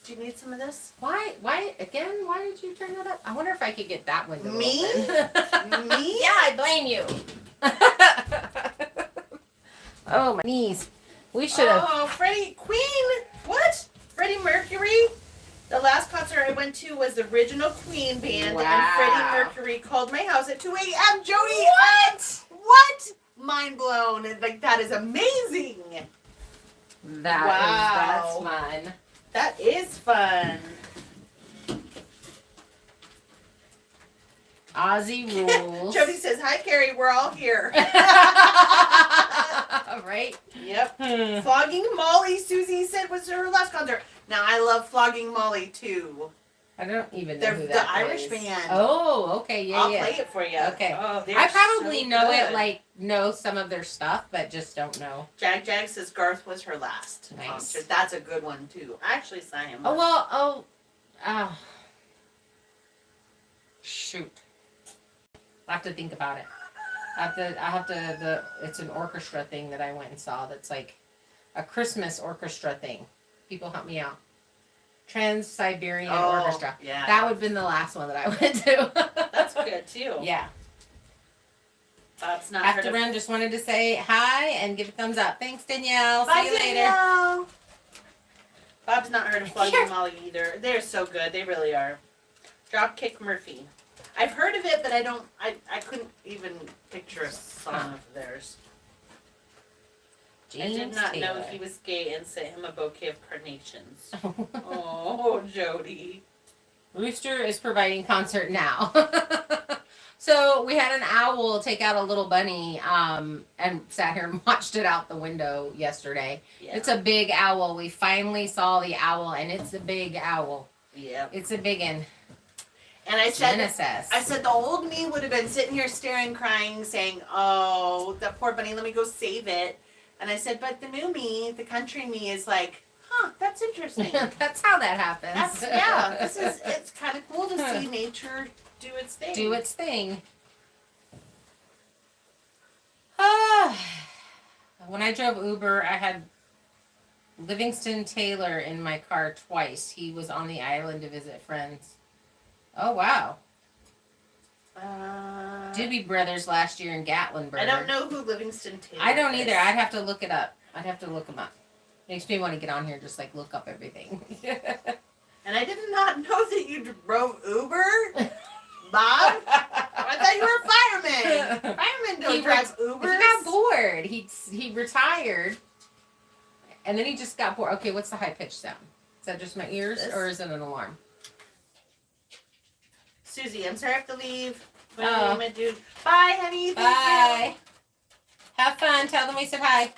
Do you need some of this? Why again? Why did you turn that up? I wonder if I could get that window Me? open. Me? Yeah, I blame you. Oh, my knees. We should have. Oh, Freddie Queen. What? Freddie Mercury. The last concert I went went to was the Original Queen band, Wow. and Freddie Mercury called my house at 2 a.m. Jody, What? what? Mind blown! And like that is amazing. That's fun. That is fun. Aussie rules. Jody says, "Hi, Carrie. We're all here." Right? Yep. Flogging Molly, Susie said was her last concert. Now I love Flogging Molly too. I don't even know They're who the that Irish is. band. Oh, okay, yeah, I'll yeah. play it for you. Okay. Oh, they're I probably so know good. it, know some of their stuff, but just don't know. Jag says Garth was her last Nice. concert. That's a good one too. I actually saw him. Oh well. Oh. Shoot. I have to think about it. It's an orchestra thing that I went and saw. That's like a Christmas orchestra thing. People help me out. Trans-Siberian Orchestra. Yeah. That would have been the last one that I went to. That's good too. Yeah. Bob's not After heard of- run, just wanted to say hi and give a thumbs up. Thanks, Danielle. Bye, See you later. Danielle. Bob's not heard of Flogging Here. Molly either. They're so good. They really are. Dropkick Murphy. I've heard of it, but I couldn't even picture a song of theirs. I did James not know Taylor. he was gay and sent him a bouquet of carnations. Oh, Jody. Rooster is providing concert now. So we had an owl take out a little bunny and sat here and watched it out the window yesterday. Yeah. It's a big owl. We finally saw the owl, and it's a big owl. Yeah. It's a big one. And I said, Genesis. the old me would have been sitting here staring, crying, saying, "Oh, that poor bunny, let me go save it." And I said, but the new me, the country me, is like, "Huh, that's interesting." That's how that happens. It's kind of cool to see nature do its thing. Do its thing. When I drove Uber, I had Livingston Taylor in my car twice. He was on the island to visit friends. Oh, wow. Doobie Brothers last year in Gatlinburg. I don't know who Livingston Taylor I don't is. either. I'd have to look it up. I'd have to look them up. Makes me want to get on here and just look up everything. And I did not know that you drove Uber, Bob. I thought you were a fireman. Firemen don't drive Ubers. He got bored. He retired, and then he just got bored. Okay, what's the high pitched sound? Is that just my ears, or is it an alarm? Susie, I'm sorry I have to leave. Oh. Dude. Bye, honey. Thank Bye. Have fun. Tell them we said hi.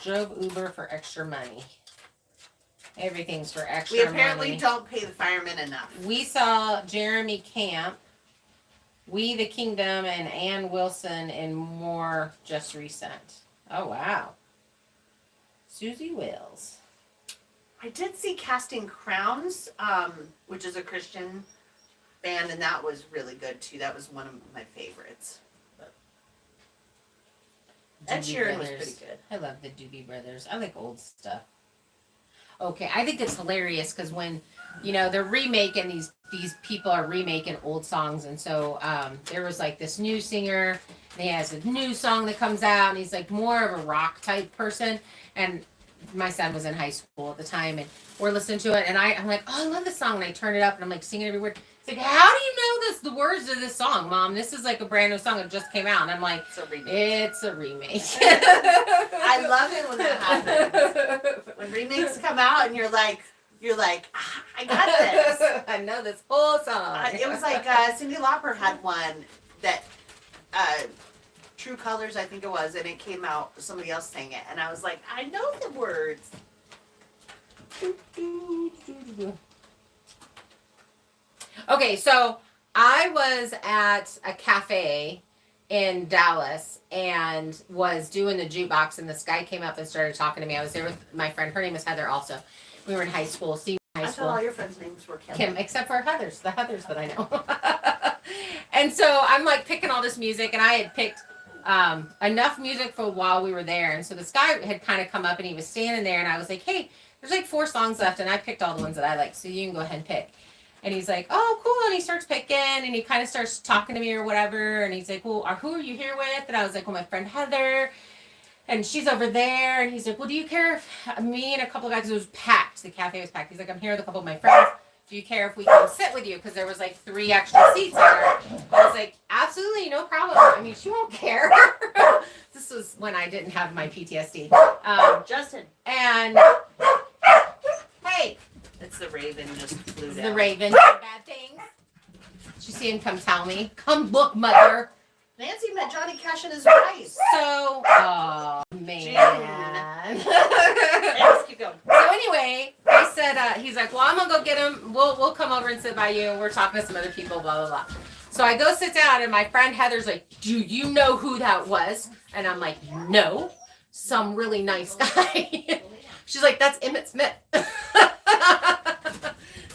Drove Uber for extra money. Everything's for extra We money. apparently don't pay the firemen enough. We saw Jeremy Camp, We the Kingdom, and Ann Wilson in more just recent. Oh, wow. Susie Wills. I did see Casting Crowns, which is a Christian band, and that was really good too. That was one of my favorites. Ed Doobie Sheeran was Brothers. pretty good. I love the Doobie Brothers. I like old stuff. Okay, I think it's hilarious because when, they're remaking these people are remaking old songs, and so there was this new singer, and he has a new song that comes out, and he's more of a rock type person, and my son was in high school at the time, and we're listening to it, and I'm like, oh, I love this song, and I turn it up, and I'm singing every word. He's like, how do you know the words of this song, Mom? This is a brand new song that just came out, and I'm like, it's a remake. I love it when that happens. When remakes come out, and you're like, I got this. I know this whole song. It was Cyndi Lauper had one that, True Colors, I think it was, and it came out, somebody else sang it, and I was like, I know the words. Okay, so I was at a cafe in Dallas and was doing the jukebox, and this guy came up and started talking to me. I was there with my friend. Her name is Heather also. We were in high school, senior high I school. thought all your friends' names were Kim, except for Heather's, the Heathers that I know. And so I'm picking all this music, and I had picked enough music for while we were there. And so this guy had kind of come up, and he was standing there, and I was like, hey, there's 4 songs left, and I picked all the ones that I like, so you can go ahead and pick. And he's like, oh, cool. And he starts picking, and he kind of starts talking to me or whatever. And he's like, well, who are you here with? And I was like, well, my friend Heather. And she's over there. And he's like, well, do you care if me and a couple of guys, it was packed. The cafe was packed. He's like, I'm here with a couple of my friends. do you care if we come sit with you? Because there was like 3 extra seats there. I was like, absolutely, no problem. I mean, she won't care. This was when I didn't have my PTSD. Justin. And hey, It's the Raven just flew it's down. the Raven. Bad things. Did you see him come tell me? Come look, mother. Nancy met Johnny Cash and his wife. So, oh man. Let's keep going. So anyway, I said, he's like, well, I'm gonna go get him. We'll come over and sit by you. And we're talking to some other people, blah, blah, blah. So I go sit down and my friend Heather's like, do you know who that was? And I'm like, no, some really nice guy. She's like, that's Emmitt Smith.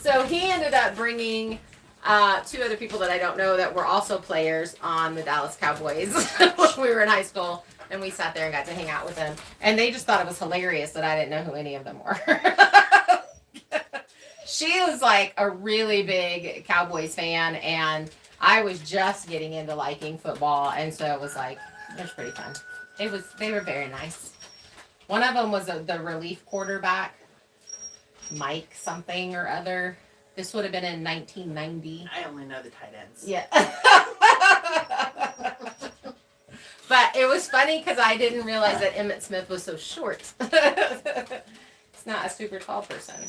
So he ended up bringing 2 other people that I don't know that were also players on the Dallas Cowboys when we were in high school. And we sat there and got to hang out with them. And they just thought it was hilarious that I didn't know who any of them were. She was like a really big Cowboys fan. And I was just getting into liking football. And so it was like, it was pretty fun. They were very nice. One of them was the relief quarterback, Mike something or other. This would have been in 1990. I only know the tight ends. Yeah. But it was funny because I didn't realize that Emmitt Smith was so short. It's not a super tall person.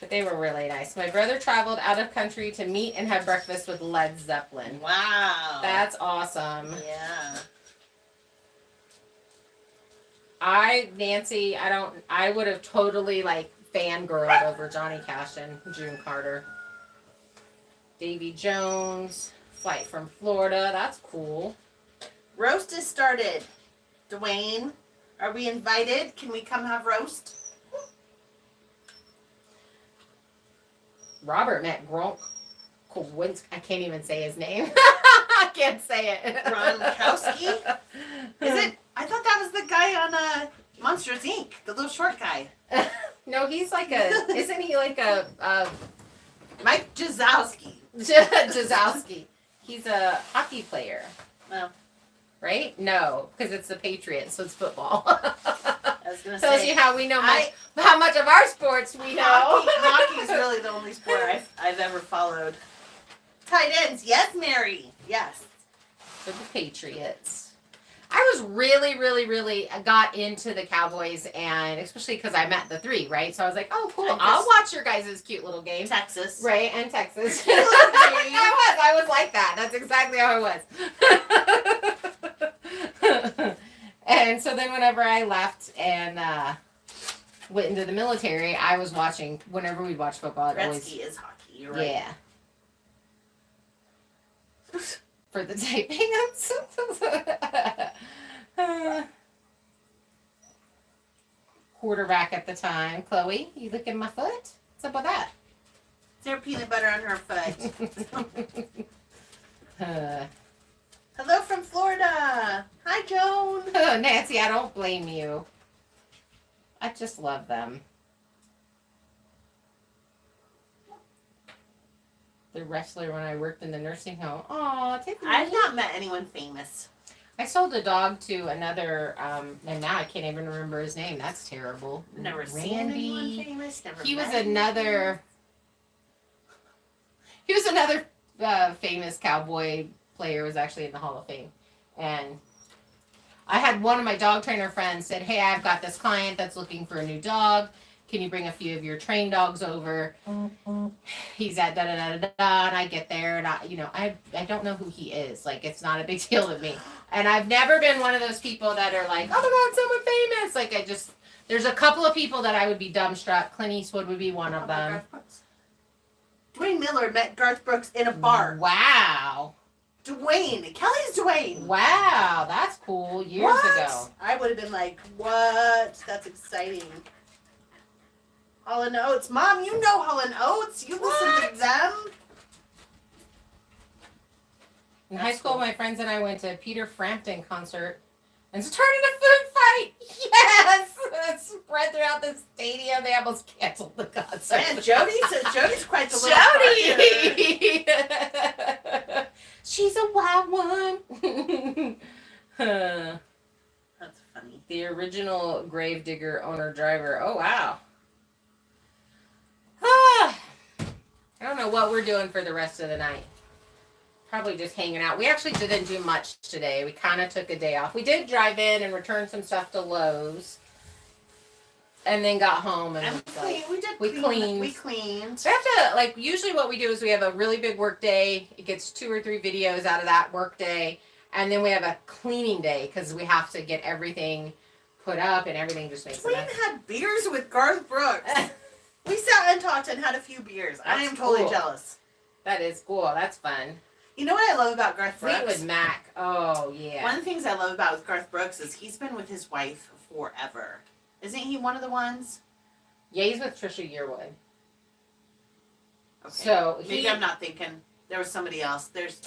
But they were really nice. My brother traveled out of country to meet and have breakfast with Led Zeppelin. Wow. That's awesome. Yeah. Nancy, I would have totally like fangirled over Johnny Cash and June Carter. Davy Jones, Flight from Florida, that's cool. Roast is started. Dwayne, are we invited? Can we come have roast? Robert met Gronk. I can't even say his name. I can't say it. Gronkowski? Is it? I thought that was the guy on Monsters Inc., the little short guy. No, he's like isn't he like a Mike Jazowski. Jazowski. He's a hockey player. No. Right? No, because it's the Patriots, so it's football. I was going to Tells say. you how we know how much of our sports we know. Hockey's really the only sport I've ever followed. Tight ends, yes, Mary. Yes. For the Patriots. I was really, really, really got into the Cowboys, and especially because I met the 3, right? So I was like, oh, cool. I'll watch your guys' cute little game. Texas. Right, and Texas. I was like that. That's exactly how I was. And so then whenever I left and went into the military, I was watching, whenever we'd watch football, it always... Gretzky is hockey, you're right. Yeah. For the tight pants. Quarterback at the time. Chloe, you licking my foot? What's up with that? Is there peanut butter on her foot? Hello from Florida. Hi, Joan. Nancy, I don't blame you. I just love them. The wrestler when I worked in the nursing home. Aw, Tiffany. I've not met anyone famous. I sold a dog to another, and now I can't even remember his name. That's terrible. Never seen anyone famous. Never He was met another famous cowboy player. Was actually in the Hall of Fame, and I had one of my dog trainer friends said, "Hey, I've got this client that's looking for a new dog. Can you bring a few of your trained dogs over?" He's at da da da da da, and I get there, and I don't know who he is. Like, it's not a big deal to me, and I've never been one of those people that are like, "Oh my God, someone famous!" Like, there's a couple of people that I would be dumbstruck. Clint Eastwood would be one of them. Dwayne Miller met Garth Brooks in a bar. Wow. Dwayne. Kelly's Dwayne. Wow, that's cool. Years ago. I would have been like, what? That's exciting. Hall & Oates. Mom, you know Hall & Oates. You listen to them. In high school, my friends and I went to Peter Frampton concert and started a food fight. Yes! It spread throughout the stadium. They almost canceled the concert. Man, Jody's quite the little Jody! She's a wild one. That's funny. The original Gravedigger owner-driver. Oh, wow. Ah, I don't know what we're doing for the rest of the night. Probably just hanging out. We actually didn't do much today. We kind of took a day off. We did drive in and return some stuff to Lowe's. And then got home and we cleaned. We cleaned. We have to, like, usually what we do is we have a really big work day. It gets 2 or 3 videos out of that work day. And then we have a cleaning day because we have to get everything put up and everything just makes We even had beers with Garth Brooks. We sat and talked and had a few beers. I am totally jealous. That is cool. That's fun. You know what I love about Garth Brooks? Fleetwood Mac. Oh, yeah. One of the things I love about Garth Brooks is he's been with his wife forever. Isn't he one of the ones? Yeah, he's with Trisha Yearwood. Okay. So maybe I'm not thinking. There was somebody else. There's.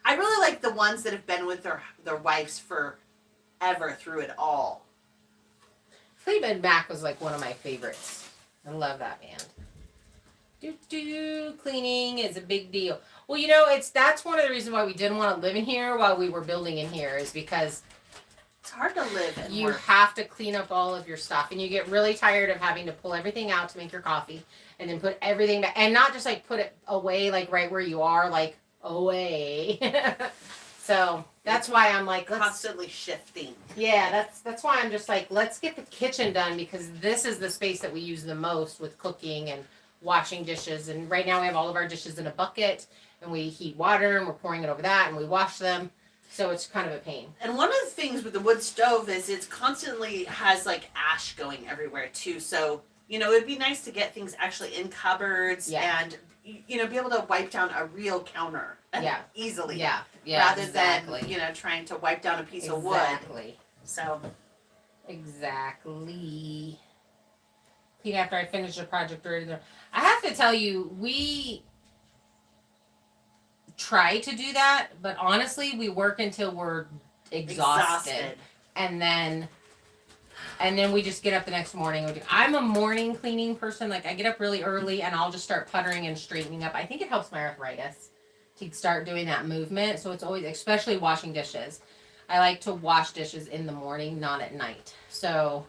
I really like the ones that have been with their wives forever through it all. Fleetwood Mac was like one of my favorites. I love that band. Cleaning is a big deal. Well, you know, that's one of the reasons why we didn't want to live in here while we were building in here is because it's hard to live and you work. have to clean up all of your stuff, and you get really tired of having to pull everything out to make your coffee, and then put everything back, and not just like put it away like right where you are, like away. So that's why I'm like constantly shifting. Yeah, that's why I'm just like, let's get the kitchen done because this is the space that we use the most with cooking and washing dishes. And right now we have all of our dishes in a bucket, and we heat water and we're pouring it over that, and we wash them. So it's kind of a pain. And one of the things with the wood stove is it's constantly has like ash going everywhere too. So, you know, it'd be nice to get things actually in cupboards and, you know, be able to wipe down a real counter easily. Yeah. Rather than, you know, trying to wipe down a piece of wood. So. Exactly. Clean after I finish the project. I have to tell you, we try to do that, but honestly, we work until we're exhausted. And then we just get up the next morning. I'm a morning cleaning person. Like, I get up really early and I'll just start puttering and straightening up. I think it helps my arthritis to start doing that movement. So it's always, especially washing dishes. I like to wash dishes in the morning, not at night. So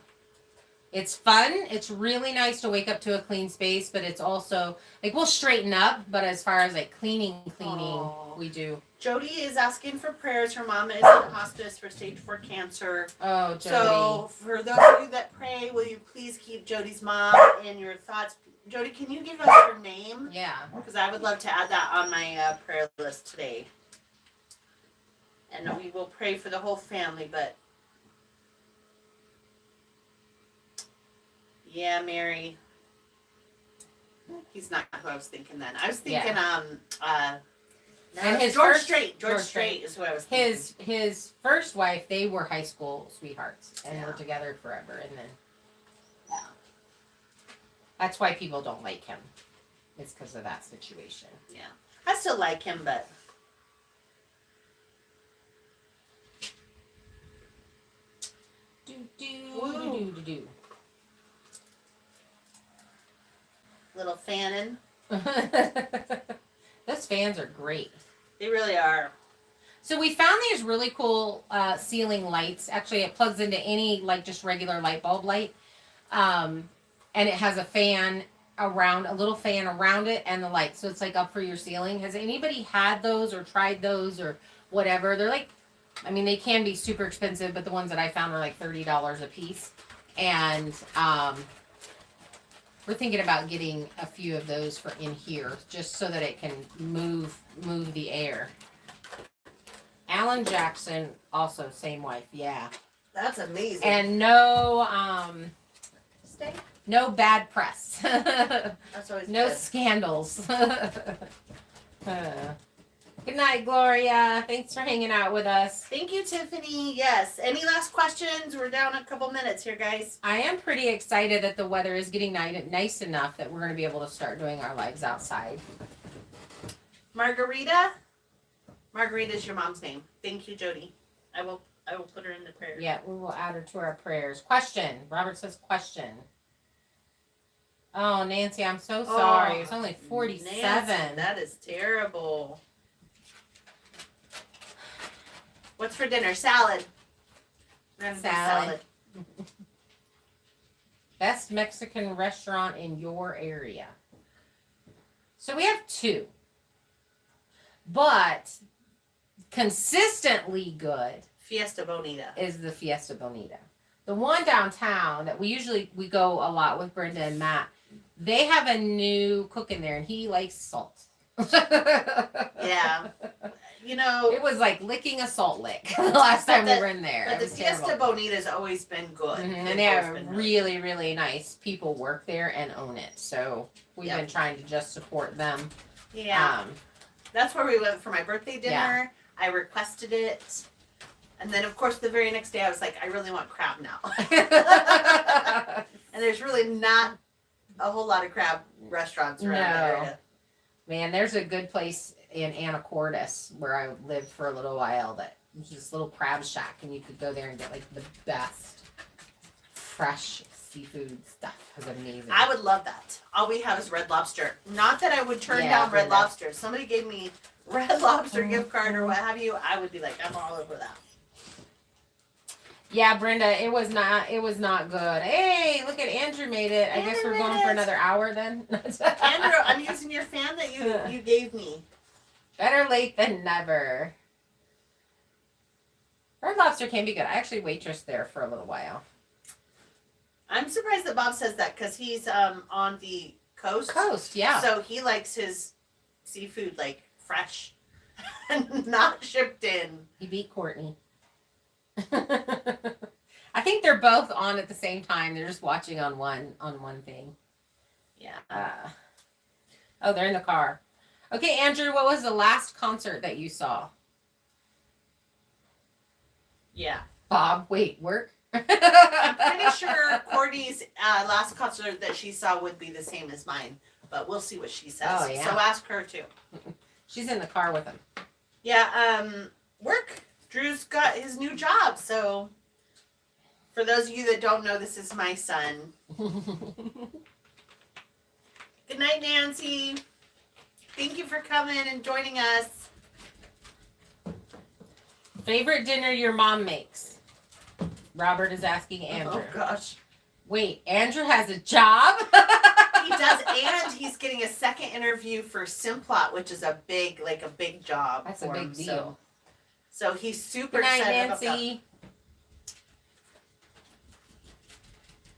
it's fun. It's really nice to wake up to a clean space, but it's also like we'll straighten up. But as far as like cleaning, we do. Jody is asking for prayers. Her mom is in hospice for stage 4 cancer. Oh, Jody. So for those of you that pray, will you please keep Jody's mom in your thoughts? Jody, can you give us her name? Yeah. Because I would love to add that on my prayer list today. And we will pray for the whole family, but yeah, Mary. He's not who I was thinking then. I was thinking and his George first, Strait. George Strait is who I was thinking. His first wife, they were high school sweethearts and were together forever, and then that's why people don't like him. It's because of that situation. Yeah. I still like him, but do. Little fanning. Those fans are great. They really are. So we found these really cool ceiling lights. Actually, it plugs into any like just regular light bulb light, and it has a fan around, a little fan around it, and the light. So it's like up for your ceiling. Has anybody had those or tried those or whatever? They're like, I mean, they can be super expensive, but the ones that I found are like $30 a piece, and we're thinking about getting a few of those for in here, just so that it can move the air. Alan Jackson, also same wife, yeah. That's amazing. And no, no bad press. That's always no good. scandals. Good night, Gloria. Thanks for hanging out with us. Thank you, Tiffany. Yes. Any last questions? We're down a couple minutes here, guys. I am pretty excited that the weather is getting nice enough that we're going to be able to start doing our lives outside. Margarita? Margarita is your mom's name. Thank you, Jody. I will put her in the prayer. Yeah, we will add her to our prayers. Question. Robert says question. Oh, Nancy, I'm so sorry. It's only 47. Nancy, that is terrible. What's for dinner? Salad. Salad. Best Mexican restaurant in your area. So we have 2. But consistently good Fiesta Bonita. is the Fiesta Bonita. The one downtown that we go a lot with Brenda and Matt, they have a new cook in there and he likes salt. Yeah. You know, it was like licking a salt lick the last time we were in there. But the Fiesta Bonita's always been good. And they have really, really nice people work there and own it. So we've been trying to just support them. Yeah. That's where we went for my birthday dinner. Yeah. I requested it. And then, of course, the very next day I was like, I really want crab now. And there's really not a whole lot of crab restaurants around the area. Man, there's a good place in Anacortes where I lived for a little while that was this little crab shack, and you could go there and get like the best fresh seafood stuff. It was amazing. I would love that. All we have is Red Lobster. Not that I would turn down Red Lobster. If somebody gave me Red Lobster gift card or what have you, I would be like, I'm all over that. Yeah, Brenda, it was not good. Hey, look at Andrew made it. I guess we're going for another hour then. Andrew, I'm using your fan that you gave me. Better late than never. Red Lobster can be good. I actually waitressed there for a little while. I'm surprised that Bob says that because he's on the coast. Coast, yeah. So he likes his seafood like fresh and not shipped in. He beat Courtney. I think they're both on at the same time. They're just watching on one thing. Yeah. Oh, they're in the car. Okay, Andrew, what was the last concert that you saw? Yeah. Bob, wait, work? I'm pretty sure Courtney's last concert that she saw would be the same as mine, but we'll see what she says. Oh, yeah. So ask her too. She's in the car with him. Yeah, work. Drew's got his new job, so for those of you that don't know, this is my son. Good night, Nancy. Thank you for coming and joining us. Favorite dinner your mom makes? Robert is asking Andrew. Oh, gosh. Wait, Andrew has a job? He does, and he's getting a second interview for Simplot, which is a big job. That's a big him, deal. So he's super Good night, excited about that.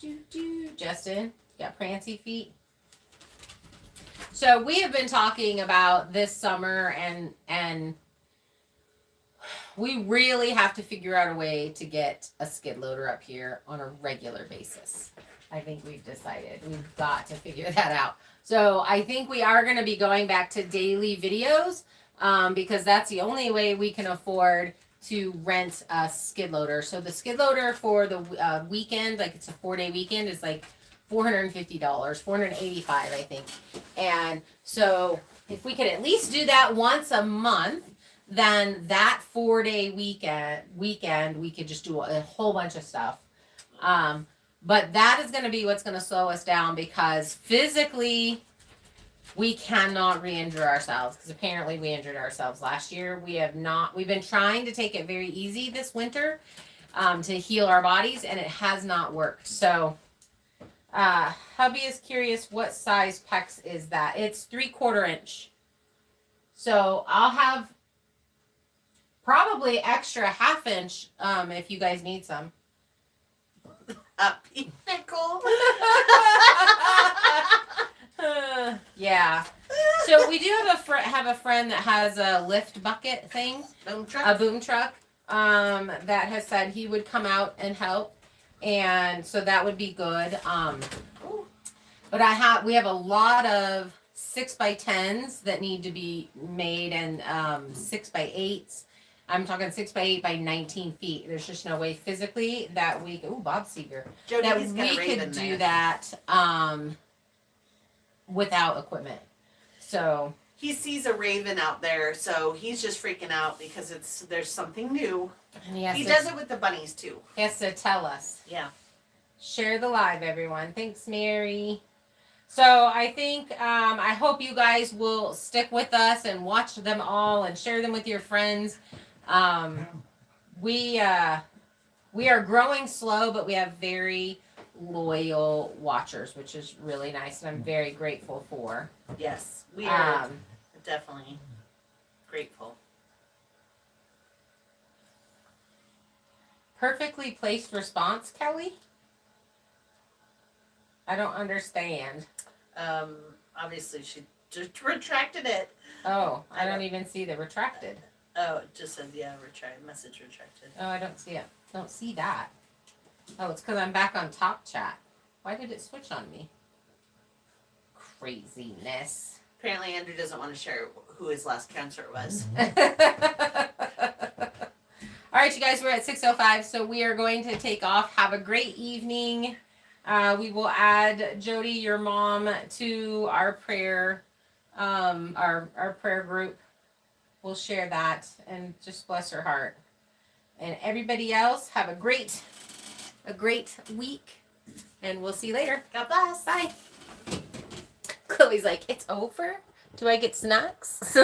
Nancy. Justin, got prancy feet. So we have been talking about this summer and we really have to figure out a way to get a skid loader up here on a regular basis. I think we've decided we've got to figure that out. So I think we are going to be going back to daily videos because that's the only way we can afford to rent a skid loader. So the skid loader for the weekend, like it's a 4-day weekend, is like $450, $485, I think. And so if we could at least do that once a month, then that 4-day weekend, we could just do a whole bunch of stuff. But that is going to be what's going to slow us down because physically we cannot re-injure ourselves because apparently we injured ourselves last year. We've been trying to take it very easy this winter to heal our bodies and it has not worked. So hubby is curious what size PEX is that? It's 3/4 inch. So I'll have probably extra 1/2 inch if you guys need some. Nicole. Yeah. So we do have a friend that has a lift bucket thing, a boom truck, that has said he would come out and help, and so that would be good. But we have a lot of 6x10s that need to be made and 6x8s. I'm talking 6x8 by 19 feet. There's just no way physically that we Bob Seeger that we could do that without equipment. So he sees a raven out there, so he's just freaking out because there's something new. And he does it with the bunnies too. He has to tell us. Yeah. Share the live, everyone. Thanks, Mary. So I think I hope you guys will stick with us and watch them all and share them with your friends. We are growing slow, but we have very loyal watchers, which is really nice, and I'm very grateful for. Yes, we are Um, definitely grateful. perfectly placed response, Kelly. I don't understand. Obviously she just retracted it. Oh, I don't even see the retracted. Oh, it just says message retracted. Oh, I don't see it. Don't see that. Oh, it's because I'm back on Top Chat. Why did it switch on me? Craziness. Apparently Andrew doesn't want to share who his last concert was. All right, you guys, we're at 6:05, so we are going to take off. Have a great evening. We will add Jody, your mom, to our prayer, our prayer group. We'll share that and just bless her heart. And everybody else, have a great week, and we'll see you later. God bless. Bye. Chloe's like, it's over? Do I get snacks?